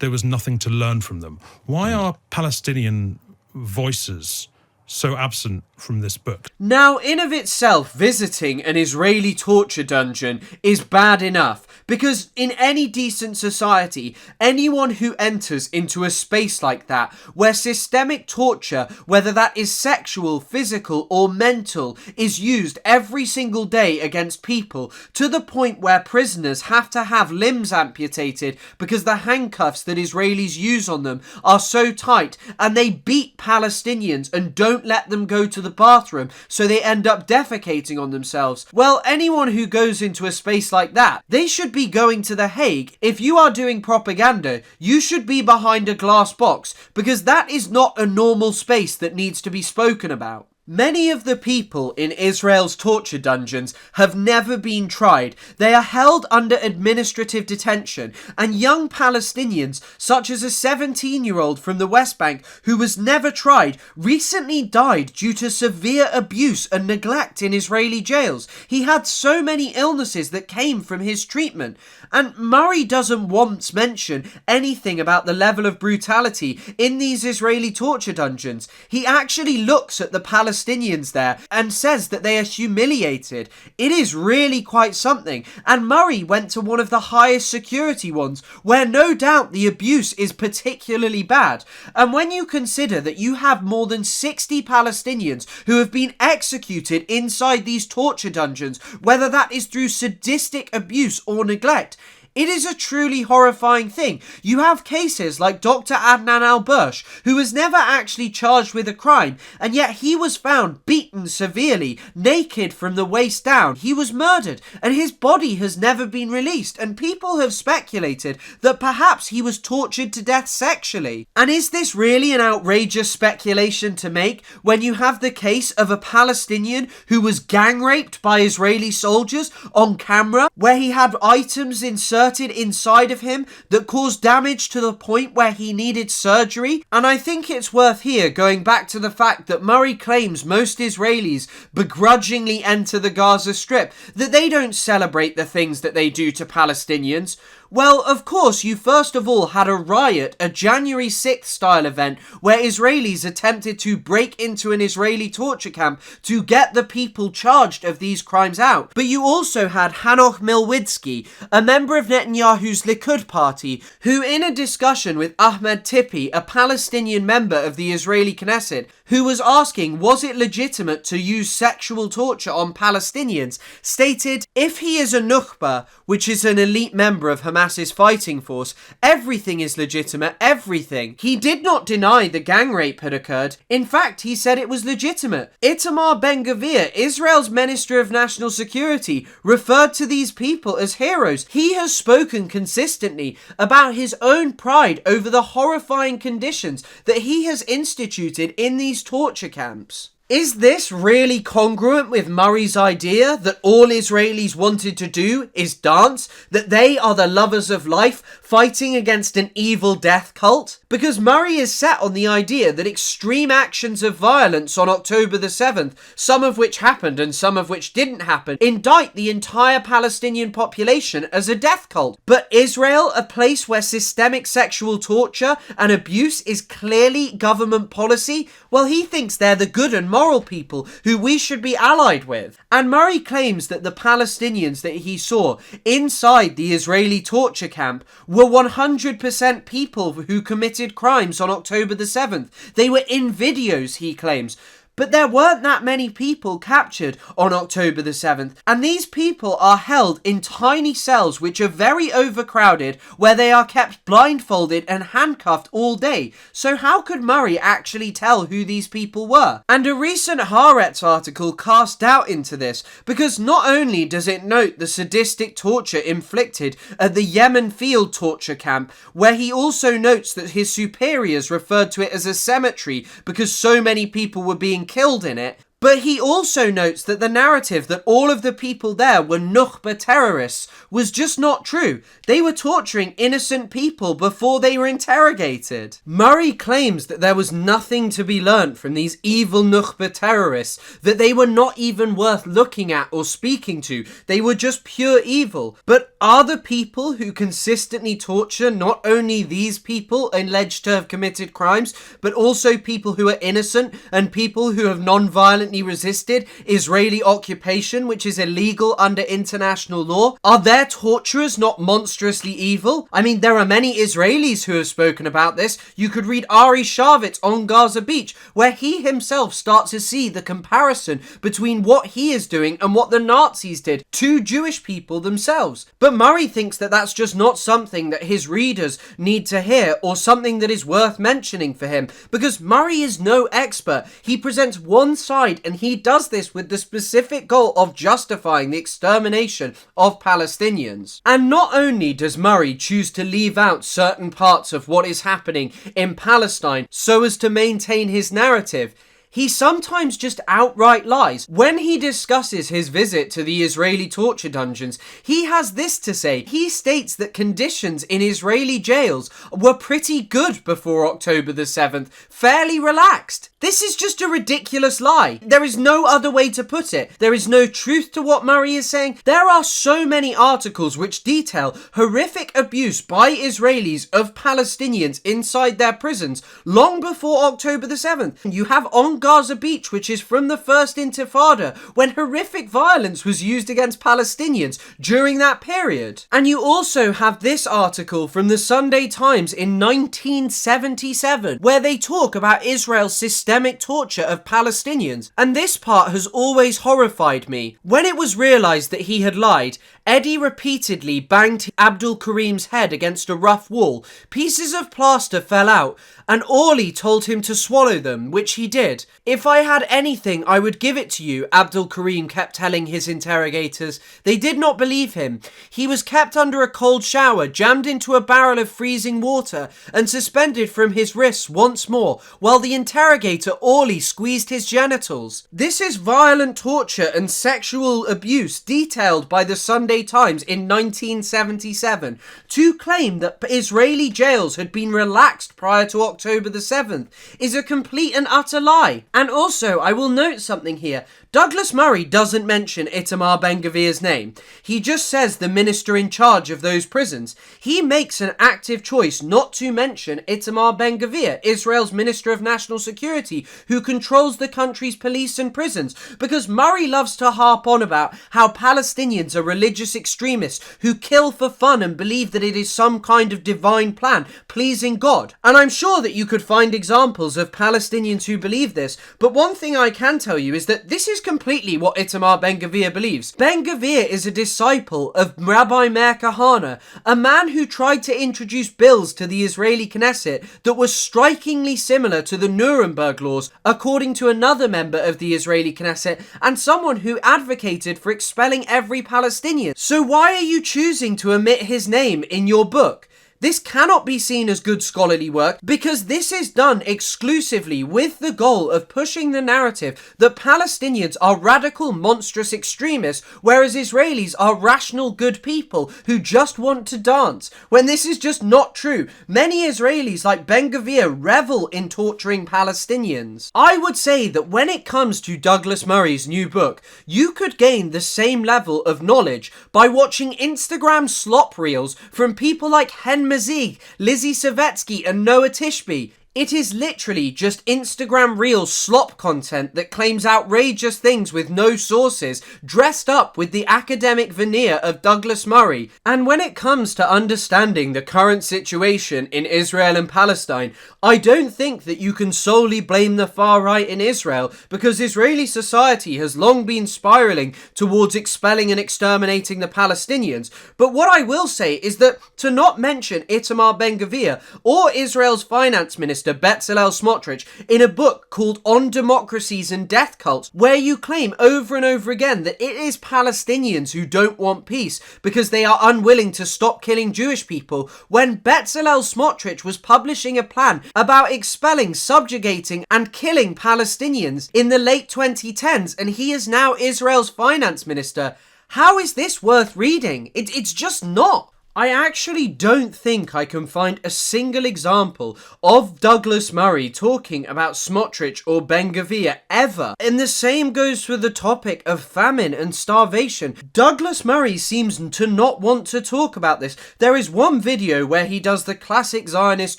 there was nothing to learn from them. Why are Palestinian voices so absent from this book? Now, in of itself, visiting an Israeli torture dungeon is bad enough, Because in any decent society, anyone who enters into a space like that, where systemic torture, whether that is sexual, physical or mental, is used every single day against people, to the point where prisoners have to have limbs amputated because the handcuffs that Israelis use on them are so tight, and they beat Palestinians and don't let them go to the bathroom, so they end up defecating on themselves. Well, anyone who goes into a space like that, they should be going to The Hague. If you are doing propaganda, you should be behind a glass box, because that is not a normal space that needs to be spoken about. Many of the people in Israel's torture dungeons have never been tried. They are held under administrative detention, and young Palestinians, such as a 17-year-old from the West Bank who was never tried, recently died due to severe abuse and neglect in Israeli jails. He had so many illnesses that came from his treatment. And Murray doesn't once mention anything about the level of brutality in these Israeli torture dungeons. He actually looks at the Palestinians there and says that they are humiliated. It is really quite something. And Murray went to one of the highest security ones, where no doubt the abuse is particularly bad. And when you consider that you have more than 60 Palestinians who have been executed inside these torture dungeons, whether that is through sadistic abuse or neglect, it is a truly horrifying thing. You have cases like Dr. Adnan al-Bursh, who was never actually charged with a crime, and yet he was found beaten severely, naked from the waist down. He was murdered, and his body has never been released, and people have speculated that perhaps he was tortured to death sexually. And is this really an outrageous speculation to make when you have the case of a Palestinian who was gang raped by Israeli soldiers on camera, where he had items inserted inside of him that caused damage to the point where he needed surgery? And I think it's worth here going back to the fact that Murray claims most Israelis begrudgingly enter the Gaza Strip, that they don't celebrate the things that they do to Palestinians. Well, of course, you first of all had a riot, a January 6th style event, where Israelis attempted to break into an Israeli torture camp to get the people charged of these crimes out. But you also had Hanoch Milwidsky, a member of Netanyahu's Likud party, who in a discussion with Ahmed Tipi, a Palestinian member of the Israeli Knesset, who was asking was it legitimate to use sexual torture on Palestinians, stated, if he is a Nukhba, which is an elite member of Hamas's fighting force, everything is legitimate, everything. He did not deny the gang rape had occurred. In fact, he said it was legitimate. Itamar Ben-Gvir, Israel's Minister of National Security, referred to these people as heroes. He has spoken consistently about his own pride over the horrifying conditions that he has instituted in these torture camps. Is this really congruent with Murray's idea that all Israelis wanted to do is dance, that they are the lovers of life fighting against an evil death cult? Because Murray is set on the idea that extreme actions of violence on October the 7th, some of which happened and some of which didn't happen, indict the entire Palestinian population as a death cult. But Israel, a place where systemic sexual torture and abuse is clearly government policy, well, he thinks they're the good and moral people who we should be allied with. And Murray claims that the Palestinians that he saw inside the Israeli torture camp were 100% people who committed crimes on October the 7th. They were in videos, he claims. But there weren't that many people captured on October the 7th, and these people are held in tiny cells which are very overcrowded, where they are kept blindfolded and handcuffed all day. So how could Murray actually tell who these people were? And a recent Haaretz article cast doubt into this, because not only does it note the sadistic torture inflicted at the Yemen field torture camp, where he also notes that his superiors referred to it as a cemetery because so many people were being killed in it, but he also notes that the narrative that all of the people there were Nukhba terrorists was just not true. They were torturing innocent people before they were interrogated. Murray claims that there was nothing to be learnt from these evil Nukhba terrorists, that they were not even worth looking at or speaking to. They were just pure evil. But are the people who consistently torture not only these people alleged to have committed crimes, but also people who are innocent and people who have non-violently violently resisted Israeli occupation, which is illegal under international law? Are their torturers not monstrously evil? I mean, there are many Israelis who have spoken about this. You could read Ari Shavitz on Gaza Beach, where he himself starts to see the comparison between what he is doing and what the Nazis did to Jewish people themselves. But Murray thinks that that's just not something that his readers need to hear or something that is worth mentioning for him, because Murray is no expert. He presents one side, and he does this with the specific goal of justifying the extermination of Palestinians. And not only does Murray choose to leave out certain parts of what is happening in Palestine so as to maintain his narrative, he sometimes just outright lies. When he discusses his visit to the Israeli torture dungeons, he has this to say. He states that conditions in Israeli jails were pretty good before October the 7th, fairly relaxed. This is just a ridiculous lie. There is no other way to put it. There is no truth to what Murray is saying. There are so many articles which detail horrific abuse by Israelis of Palestinians inside their prisons long before October the 7th. You have on Gaza Beach, which is from the First Intifada, when horrific violence was used against Palestinians during that period. And you also have this article from the Sunday Times in 1977, where they talk about Israel's systemic torture of Palestinians. And this part has always horrified me. When it was realised that he had lied, Eddie repeatedly banged Abdul Karim's head against a rough wall. Pieces of plaster fell out, and Orly told him to swallow them, which he did. "If I had anything, I would give it to you," Abdul Karim kept telling his interrogators. They did not believe him. He was kept under a cold shower, jammed into a barrel of freezing water, and suspended from his wrists once more, while the interrogator Orly squeezed his genitals. This is violent torture and sexual abuse detailed by the Sunday Times in 1977. To claim that Israeli jails had been relaxed prior to October the 7th is a complete and utter lie. And also, I will note something here. Douglas Murray doesn't mention Itamar Ben-Gvir's name. He just says the minister in charge of those prisons. He makes an active choice not to mention Itamar Ben-Gvir, Israel's Minister of National Security, who controls the country's police and prisons, because Murray loves to harp on about how Palestinians are religious extremists who kill for fun and believe that it is some kind of divine plan pleasing God. And I'm sure that you could find examples of Palestinians who believe this, but one thing I can tell you is that this is completely what Itamar Ben-Gvir believes. Ben-Gvir is a disciple of Rabbi Meir Kahane, a man who tried to introduce bills to the Israeli Knesset that were strikingly similar to the Nuremberg laws, according to another member of the Israeli Knesset, and someone who advocated for expelling every Palestinian. So why are you choosing to omit his name in your book? This cannot be seen as good scholarly work, because this is done exclusively with the goal of pushing the narrative that Palestinians are radical, monstrous extremists, whereas Israelis are rational, good people who just want to dance, when this is just not true. Many Israelis like Ben-Gvir revel in torturing Palestinians. I would say that when it comes to Douglas Murray's new book, you could gain the same level of knowledge by watching Instagram slop reels from people like Hen Mazig, Lizzie Savetsky and Noah Tishby. It is literally just Instagram reel slop content that claims outrageous things with no sources, dressed up with the academic veneer of Douglas Murray. And when it comes to understanding the current situation in Israel and Palestine, I don't think that you can solely blame the far right in Israel, because Israeli society has long been spiraling towards expelling and exterminating the Palestinians. But what I will say is that to not mention Itamar Ben-Gvir or Israel's finance minister Bezalel Smotrich in a book called On Democracies and Death Cults, where you claim over and over again that it is Palestinians who don't want peace because they are unwilling to stop killing Jewish people, when Bezalel Smotrich was publishing a plan about expelling, subjugating and killing Palestinians in the late 2010s, and he is now Israel's finance minister. How is this worth reading? It's just not. I actually don't think I can find a single example of Douglas Murray talking about Smotrich or Ben-Gvir ever. And the same goes for the topic of famine and starvation. Douglas Murray seems to not want to talk about this. There is one video where he does the classic Zionist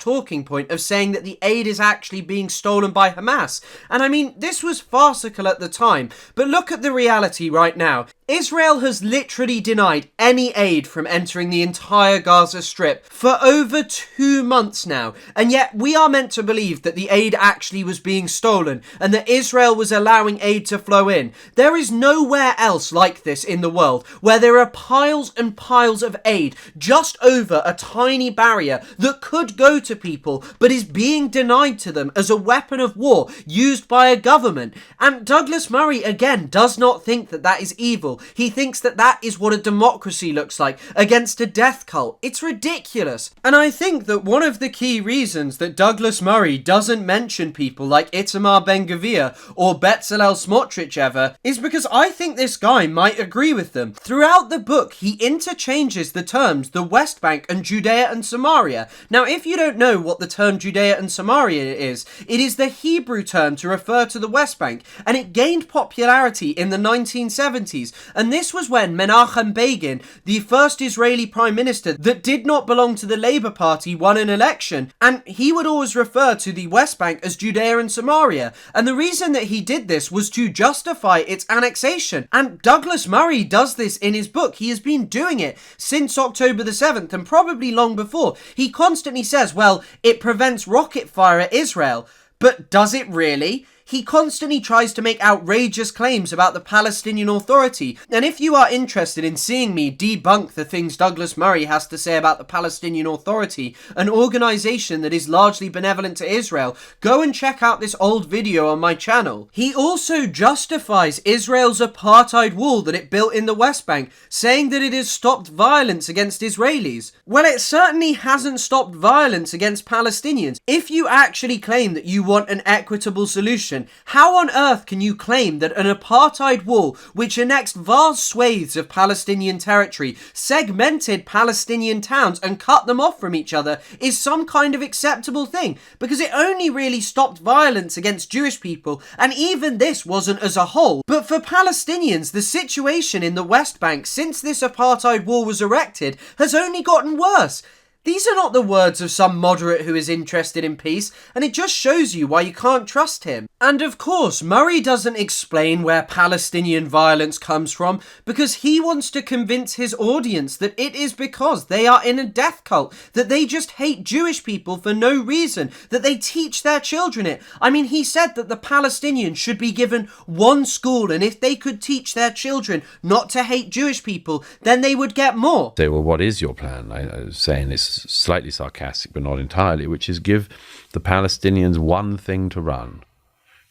talking point of saying that the aid is actually being stolen by Hamas. And I mean, this was farcical at the time, but look at the reality right now. Israel has literally denied any aid from entering the entire Gaza Strip for over 2 months now, and yet we are meant to believe that the aid actually was being stolen and that Israel was allowing aid to flow in. There is nowhere else like this in the world where there are piles and piles of aid just over a tiny barrier that could go to people but is being denied to them as a weapon of war used by a government. And Douglas Murray again does not think that that is evil. He thinks that that is what a democracy looks like against a death cult. It's ridiculous. And I think that one of the key reasons that Douglas Murray doesn't mention people like Itamar Ben-Gvir or Bezalel Smotrich ever is because I think this guy might agree with them. Throughout the book, he interchanges the terms the West Bank and Judea and Samaria. Now, if you don't know what the term Judea and Samaria is, it is the Hebrew term to refer to the West Bank, and it gained popularity in the 1970s. And this was when Menachem Begin, the first Israeli prime minister that did not belong to the Labour Party, won an election. And he would always refer to the West Bank as Judea and Samaria. And the reason that he did this was to justify its annexation. And Douglas Murray does this in his book. He has been doing it since October the 7th and probably long before. He constantly says, well, it prevents rocket fire at Israel. But does it really? He constantly tries to make outrageous claims about the Palestinian Authority. And if you are interested in seeing me debunk the things Douglas Murray has to say about the Palestinian Authority, an organisation that is largely benevolent to Israel, go and check out this old video on my channel. He also justifies Israel's apartheid wall that it built in the West Bank, saying that it has stopped violence against Israelis. Well, it certainly hasn't stopped violence against Palestinians. If you actually claim that you want an equitable solution, how on earth can you claim that an apartheid wall, which annexed vast swathes of Palestinian territory, segmented Palestinian towns and cut them off from each other, is some kind of acceptable thing? Because it only really stopped violence against Jewish people, and even this wasn't as a whole. But for Palestinians, the situation in the West Bank since this apartheid wall was erected has only gotten worse. These are not the words of some moderate who is interested in peace, and it just shows you why you can't trust him. And of course, Murray doesn't explain where Palestinian violence comes from, because he wants to convince his audience that it is because they are in a death cult, that they just hate Jewish people for no reason, that they teach their children it. I mean, he said that the Palestinians should be given one school, and if they could teach their children not to hate Jewish people, then they would get more. Say, well, what is your plan? I was saying this slightly sarcastic, but not entirely, which is give the Palestinians one thing to run.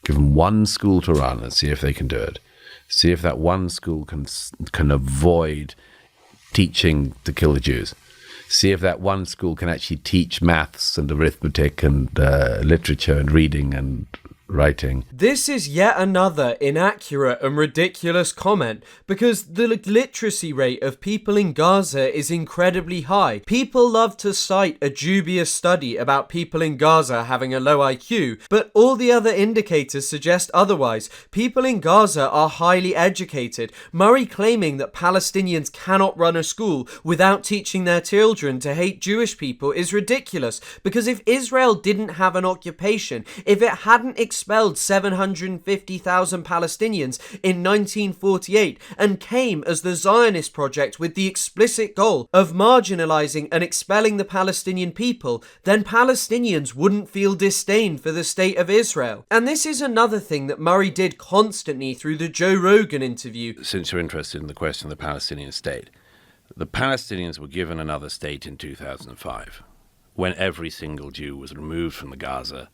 Give them one school to run and see if they can do it. See if that one school can avoid teaching to kill the Jews. See if that one school can actually teach maths and arithmetic and literature and reading and writing. This is yet another inaccurate and ridiculous comment, because the literacy rate of people in Gaza is incredibly high. People love to cite a dubious study about people in Gaza having a low IQ, but all the other indicators suggest otherwise. People in Gaza are highly educated. Murray claiming that Palestinians cannot run a school without teaching their children to hate Jewish people is ridiculous, because if Israel didn't have an occupation, if it hadn't expelled 750,000 Palestinians in 1948 and came as the Zionist project with the explicit goal of marginalizing and expelling the Palestinian people, then Palestinians wouldn't feel disdain for the state of Israel. And this is another thing that Murray did constantly through the Joe Rogan interview. Since you're interested in the question of the Palestinian state, the Palestinians were given another state in 2005, when every single Jew was removed from the Gaza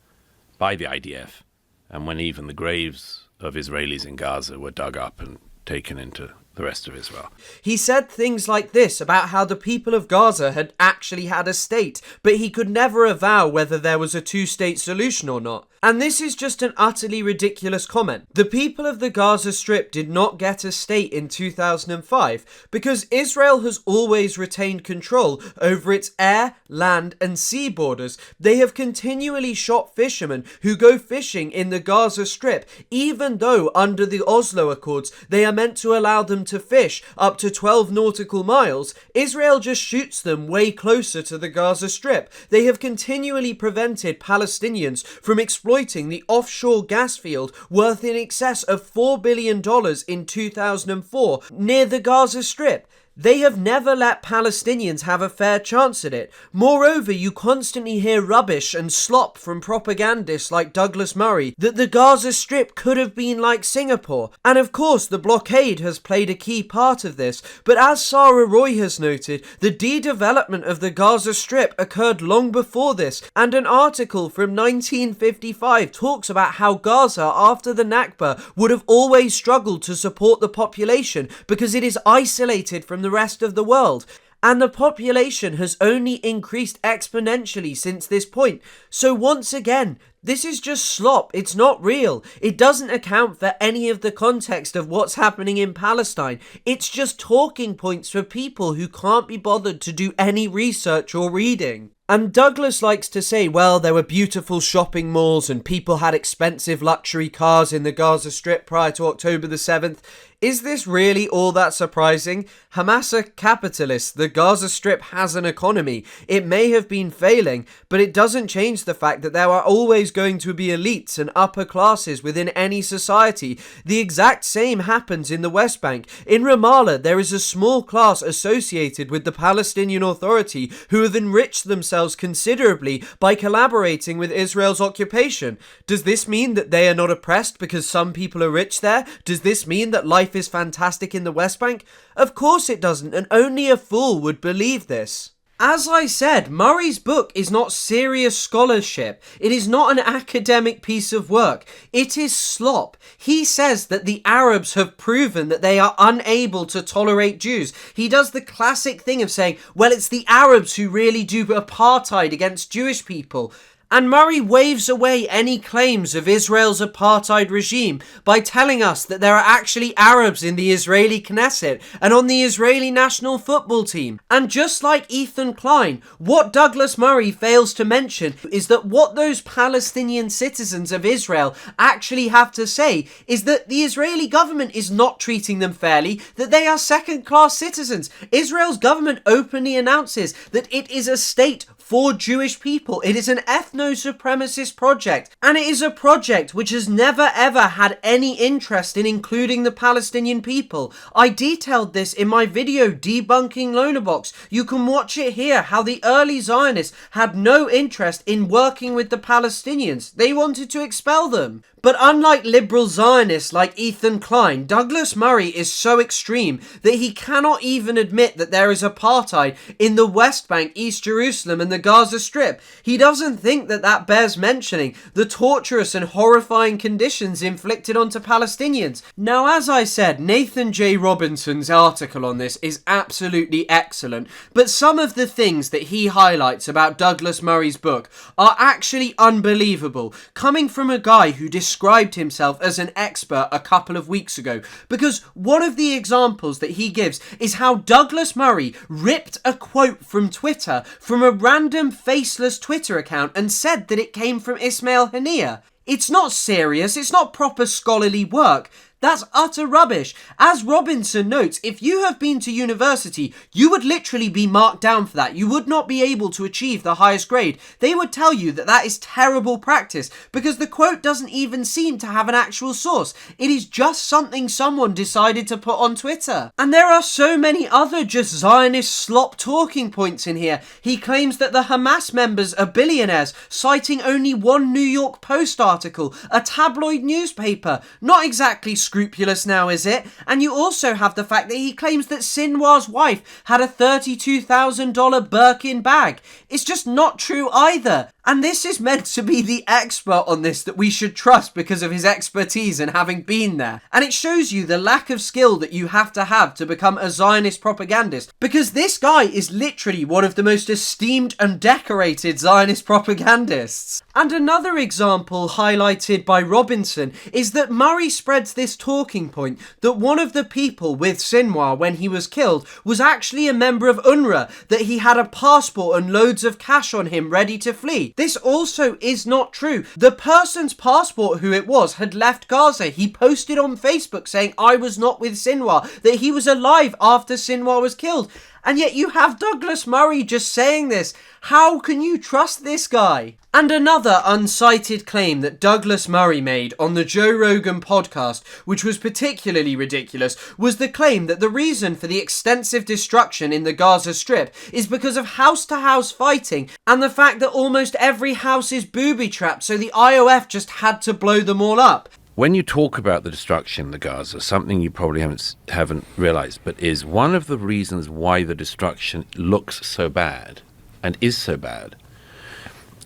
by the IDF, and when even the graves of Israelis in Gaza were dug up and taken into the rest of Israel. He said things like this about how the people of Gaza had actually had a state, but he could never avow whether there was a two-state solution or not. And this is just an utterly ridiculous comment. The people of the Gaza Strip did not get a state in 2005 because Israel has always retained control over its air, land and sea borders. They have continually shot fishermen who go fishing in the Gaza Strip, even though under the Oslo Accords they are meant to allow them to fish up to 12 nautical miles. Israel just shoots them way closer to the Gaza Strip. They have continually prevented Palestinians from exploiting the offshore gas field worth in excess of $4 billion in 2004 near the Gaza Strip. They have never let Palestinians have a fair chance at it. Moreover, you constantly hear rubbish and slop from propagandists like Douglas Murray that the Gaza Strip could have been like Singapore. And of course, the blockade has played a key part of this. But as Sarah Roy has noted, the de-development of the Gaza Strip occurred long before this. And an article from 1955 talks about how Gaza, after the Nakba, would have always struggled to support the population because it is isolated from the rest of the world. And the population has only increased exponentially since this point. So once again, this is just slop. It's not real. It doesn't account for any of the context of what's happening in Palestine. It's just talking points for people who can't be bothered to do any research or reading. And Douglas likes to say, well, there were beautiful shopping malls and people had expensive luxury cars in the Gaza Strip prior to October the 7th. Is this really all that surprising? Hamas are capitalists. The Gaza Strip has an economy. It may have been failing, but it doesn't change the fact that there are always going to be elites and upper classes within any society. The exact same happens in the West Bank. In Ramallah, there is a small class associated with the Palestinian Authority who have enriched themselves considerably by collaborating with Israel's occupation. Does this mean that they are not oppressed because some people are rich there? Does this mean that life is fantastic in the West Bank? Of course it doesn't, and only a fool would believe this. As I said, Murray's book is not serious scholarship. It is not an academic piece of work. It is slop. He says that the Arabs have proven that they are unable to tolerate Jews. He does the classic thing of saying, well, it's the Arabs who really do apartheid against Jewish people. And Murray waves away any claims of Israel's apartheid regime by telling us that there are actually Arabs in the Israeli Knesset and on the Israeli national football team. And just like Ethan Klein, what Douglas Murray fails to mention is that what those Palestinian citizens of Israel actually have to say is that the Israeli government is not treating them fairly, that they are second-class citizens. Israel's government openly announces that it is a state for Jewish people. It is an ethno-supremacist project, and it is a project which has never ever had any interest in including the Palestinian people. I detailed this in my video debunking Lonabox. You can watch it here, how the early Zionists had no interest in working with the Palestinians. They wanted to expel them. But unlike liberal Zionists like Ethan Klein, Douglas Murray is so extreme that he cannot even admit that there is apartheid in the West Bank, East Jerusalem and the Gaza Strip. He doesn't think that that bears mentioning the torturous and horrifying conditions inflicted onto Palestinians. Now, as I said, Nathan J. Robinson's article on this is absolutely excellent, but some of the things that he highlights about Douglas Murray's book are actually unbelievable, coming from a guy who described himself as an expert a couple of weeks ago, because one of the examples that he gives is how Douglas Murray ripped a quote from Twitter from a random faceless Twitter account and said that it came from Ismail Haniyeh. It's not serious, it's not proper scholarly work. That's utter rubbish. As Robinson notes, if you have been to university, you would literally be marked down for that. You would not be able to achieve the highest grade. They would tell you that that is terrible practice because the quote doesn't even seem to have an actual source. It is just something someone decided to put on Twitter. And there are so many other just Zionist slop talking points in here. He claims that the Hamas members are billionaires, citing only one New York Post article, a tabloid newspaper. Not exactly scrupulous now, is it? And you also have the fact that he claims that Sinwar's wife had a $32,000 Birkin bag. It's just not true either. And this is meant to be the expert on this that we should trust because of his expertise and having been there. And it shows you the lack of skill that you have to become a Zionist propagandist, because this guy is literally one of the most esteemed and decorated Zionist propagandists. And another example highlighted by Robinson is that Murray spreads this talking point that one of the people with Sinwar when he was killed was actually a member of UNRWA, that he had a passport and loads of cash on him ready to flee. This also is not true. The person's passport, who it was, had left Gaza. He posted on Facebook saying, "I was not with Sinwar," that he was alive after Sinwar was killed. And yet you have Douglas Murray just saying this. How can you trust this guy? And another uncited claim that Douglas Murray made on the Joe Rogan podcast, which was particularly ridiculous, was the claim that the reason for the extensive destruction in the Gaza Strip is because of house-to-house fighting and the fact that almost every house is booby-trapped, so the IOF just had to blow them all up. When you talk about the destruction in the Gaza, something you probably haven't realized, but is one of the reasons why the destruction looks so bad and is so bad,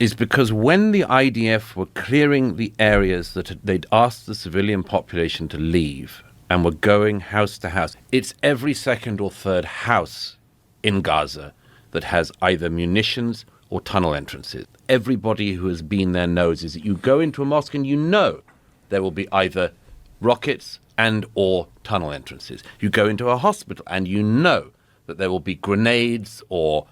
is because when the IDF were clearing the areas that they'd asked the civilian population to leave and were going house to house, it's every second or third house in Gaza that has either munitions or tunnel entrances. Everybody who has been there knows is that you go into a mosque and you know there will be either rockets and or tunnel entrances. You go into a hospital and you know that there will be grenades or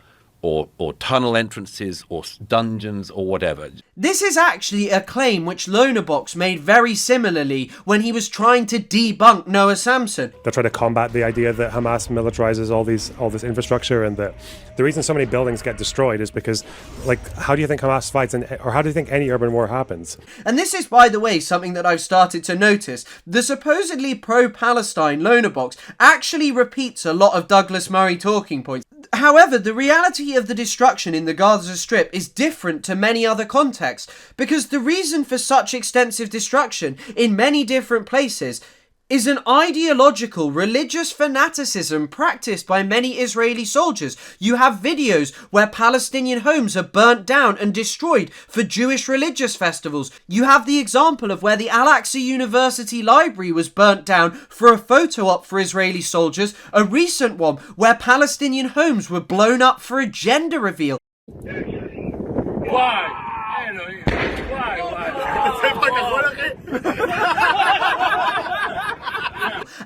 tunnel entrances or dungeons or whatever. This is actually a claim which Lonerbox made very similarly when he was trying to debunk Noah Samson. They're trying to combat the idea that Hamas militarizes all this infrastructure, and that the reason so many buildings get destroyed is because, like, how do you think Hamas fights, or how do you think any urban war happens? And this is, by the way, something that I've started to notice. The supposedly pro-Palestine Lonerbox actually repeats a lot of Douglas Murray talking points. However, the reality of the destruction in the Gaza Strip is different to many other contexts, because the reason for such extensive destruction in many different places is an ideological religious fanaticism practiced by many Israeli soldiers. You have videos where Palestinian homes are burnt down and destroyed for Jewish religious festivals. You have the example of where the Al-Aqsa University Library was burnt down for a photo op for Israeli soldiers, a recent one where Palestinian homes were blown up for a gender reveal. Why?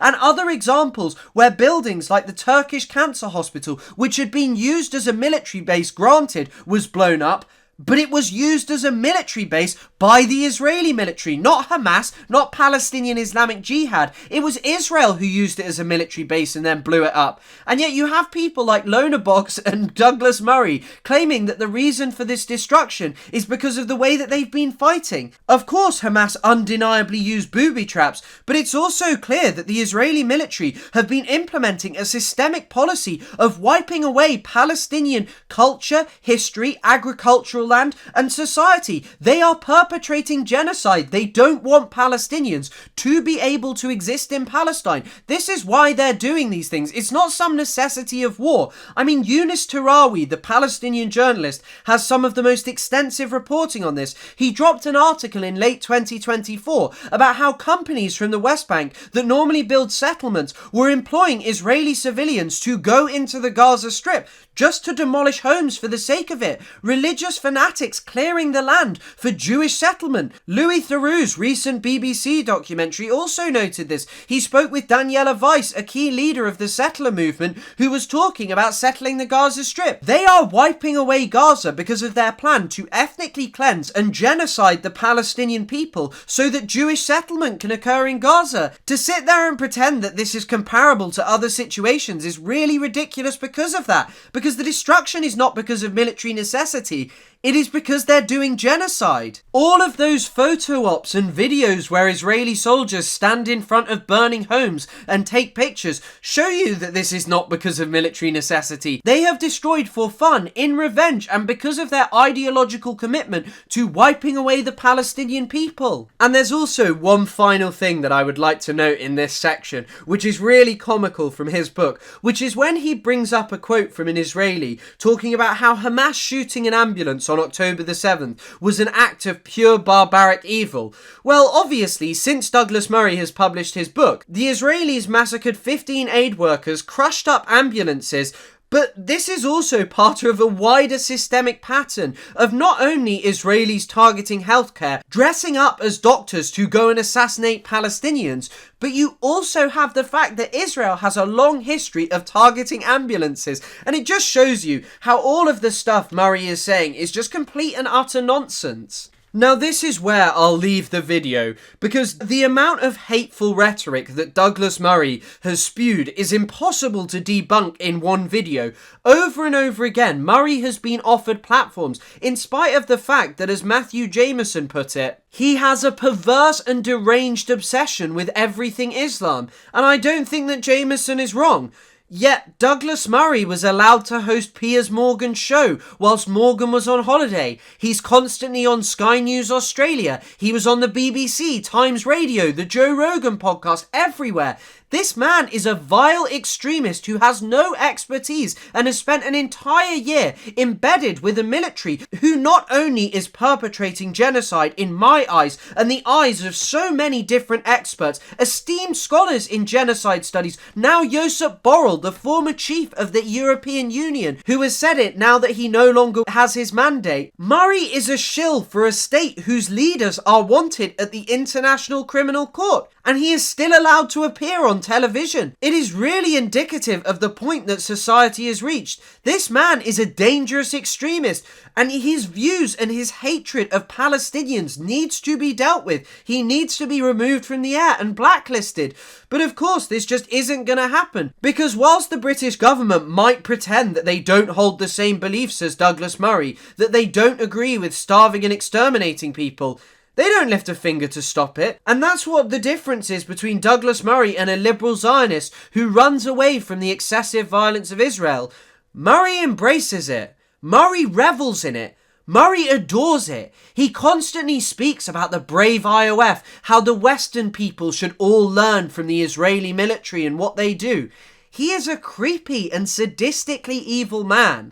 And other examples where buildings like the Turkish Cancer Hospital, which had been used as a military base, granted, was blown up, but it was used as a military base by the Israeli military, not Hamas, not Palestinian Islamic Jihad. It was Israel who used it as a military base and then blew it up. And yet you have people like Lonerbox and Douglas Murray claiming that the reason for this destruction is because of the way that they've been fighting. Of course, Hamas undeniably used booby traps, but it's also clear that the Israeli military have been implementing a systemic policy of wiping away Palestinian culture, history, agricultural land and society. They are perpetrating genocide. They don't want Palestinians to be able to exist in Palestine. This is why they're doing these things. It's not some necessity of war. I mean, Yunus Tarawi, the Palestinian journalist, has some of the most extensive reporting on this. He dropped an article in late 2024 about how companies from the West Bank that normally build settlements were employing Israeli civilians to go into the Gaza Strip just to demolish homes for the sake of it. Religious fanatics clearing the land for Jewish settlement. Louis Theroux's recent BBC documentary also noted this. He spoke with Daniela Weiss, a key leader of the settler movement, who was talking about settling the Gaza Strip. They are wiping away Gaza because of their plan to ethnically cleanse and genocide the Palestinian people so that Jewish settlement can occur in Gaza. To sit there and pretend that this is comparable to other situations is really ridiculous because of that. Because the destruction is not because of military necessity. It is because they're doing genocide. All of those photo ops and videos where Israeli soldiers stand in front of burning homes and take pictures show you that this is not because of military necessity. They have destroyed for fun, in revenge, and because of their ideological commitment to wiping away the Palestinian people. And there's also one final thing that I would like to note in this section, which is really comical from his book, which is when he brings up a quote from an Israeli talking about how Hamas shooting an ambulance on October the 7th was an act of pure barbaric evil? Well, obviously, since Douglas Murray has published his book, the Israelis massacred 15 aid workers, crushed up ambulances, but this is also part of a wider systemic pattern of not only Israelis targeting healthcare, dressing up as doctors to go and assassinate Palestinians, but you also have the fact that Israel has a long history of targeting ambulances. And it just shows you how all of the stuff Murray is saying is just complete and utter nonsense. Now this is where I'll leave the video, because the amount of hateful rhetoric that Douglas Murray has spewed is impossible to debunk in one video. Over and over again, Murray has been offered platforms, in spite of the fact that, as Matthew Jameson put it, he has a perverse and deranged obsession with everything Islam, and I don't think that Jameson is wrong. Yet Douglas Murray was allowed to host Piers Morgan's show whilst Morgan was on holiday. He's constantly on Sky News Australia. He was on the BBC, Times Radio, the Joe Rogan podcast, everywhere. This man is a vile extremist who has no expertise and has spent an entire year embedded with a military who not only is perpetrating genocide in my eyes and the eyes of so many different experts, esteemed scholars in genocide studies, now Josep Borrell, the former chief of the European Union, who has said it now that he no longer has his mandate. Murray is a shill for a state whose leaders are wanted at the International Criminal Court, and he is still allowed to appear on television. It is really indicative of the point that society has reached. This man is a dangerous extremist, and his views and his hatred of Palestinians needs to be dealt with. He needs to be removed from the air and blacklisted. But of course, this just isn't going to happen, because whilst the British government might pretend that they don't hold the same beliefs as Douglas Murray, that they don't agree with starving and exterminating people, they don't lift a finger to stop it. And that's what the difference is between Douglas Murray and a liberal Zionist who runs away from the excessive violence of Israel. Murray embraces it. Murray revels in it. Murray adores it. He constantly speaks about the brave IOF, how the Western people should all learn from the Israeli military and what they do. He is a creepy and sadistically evil man.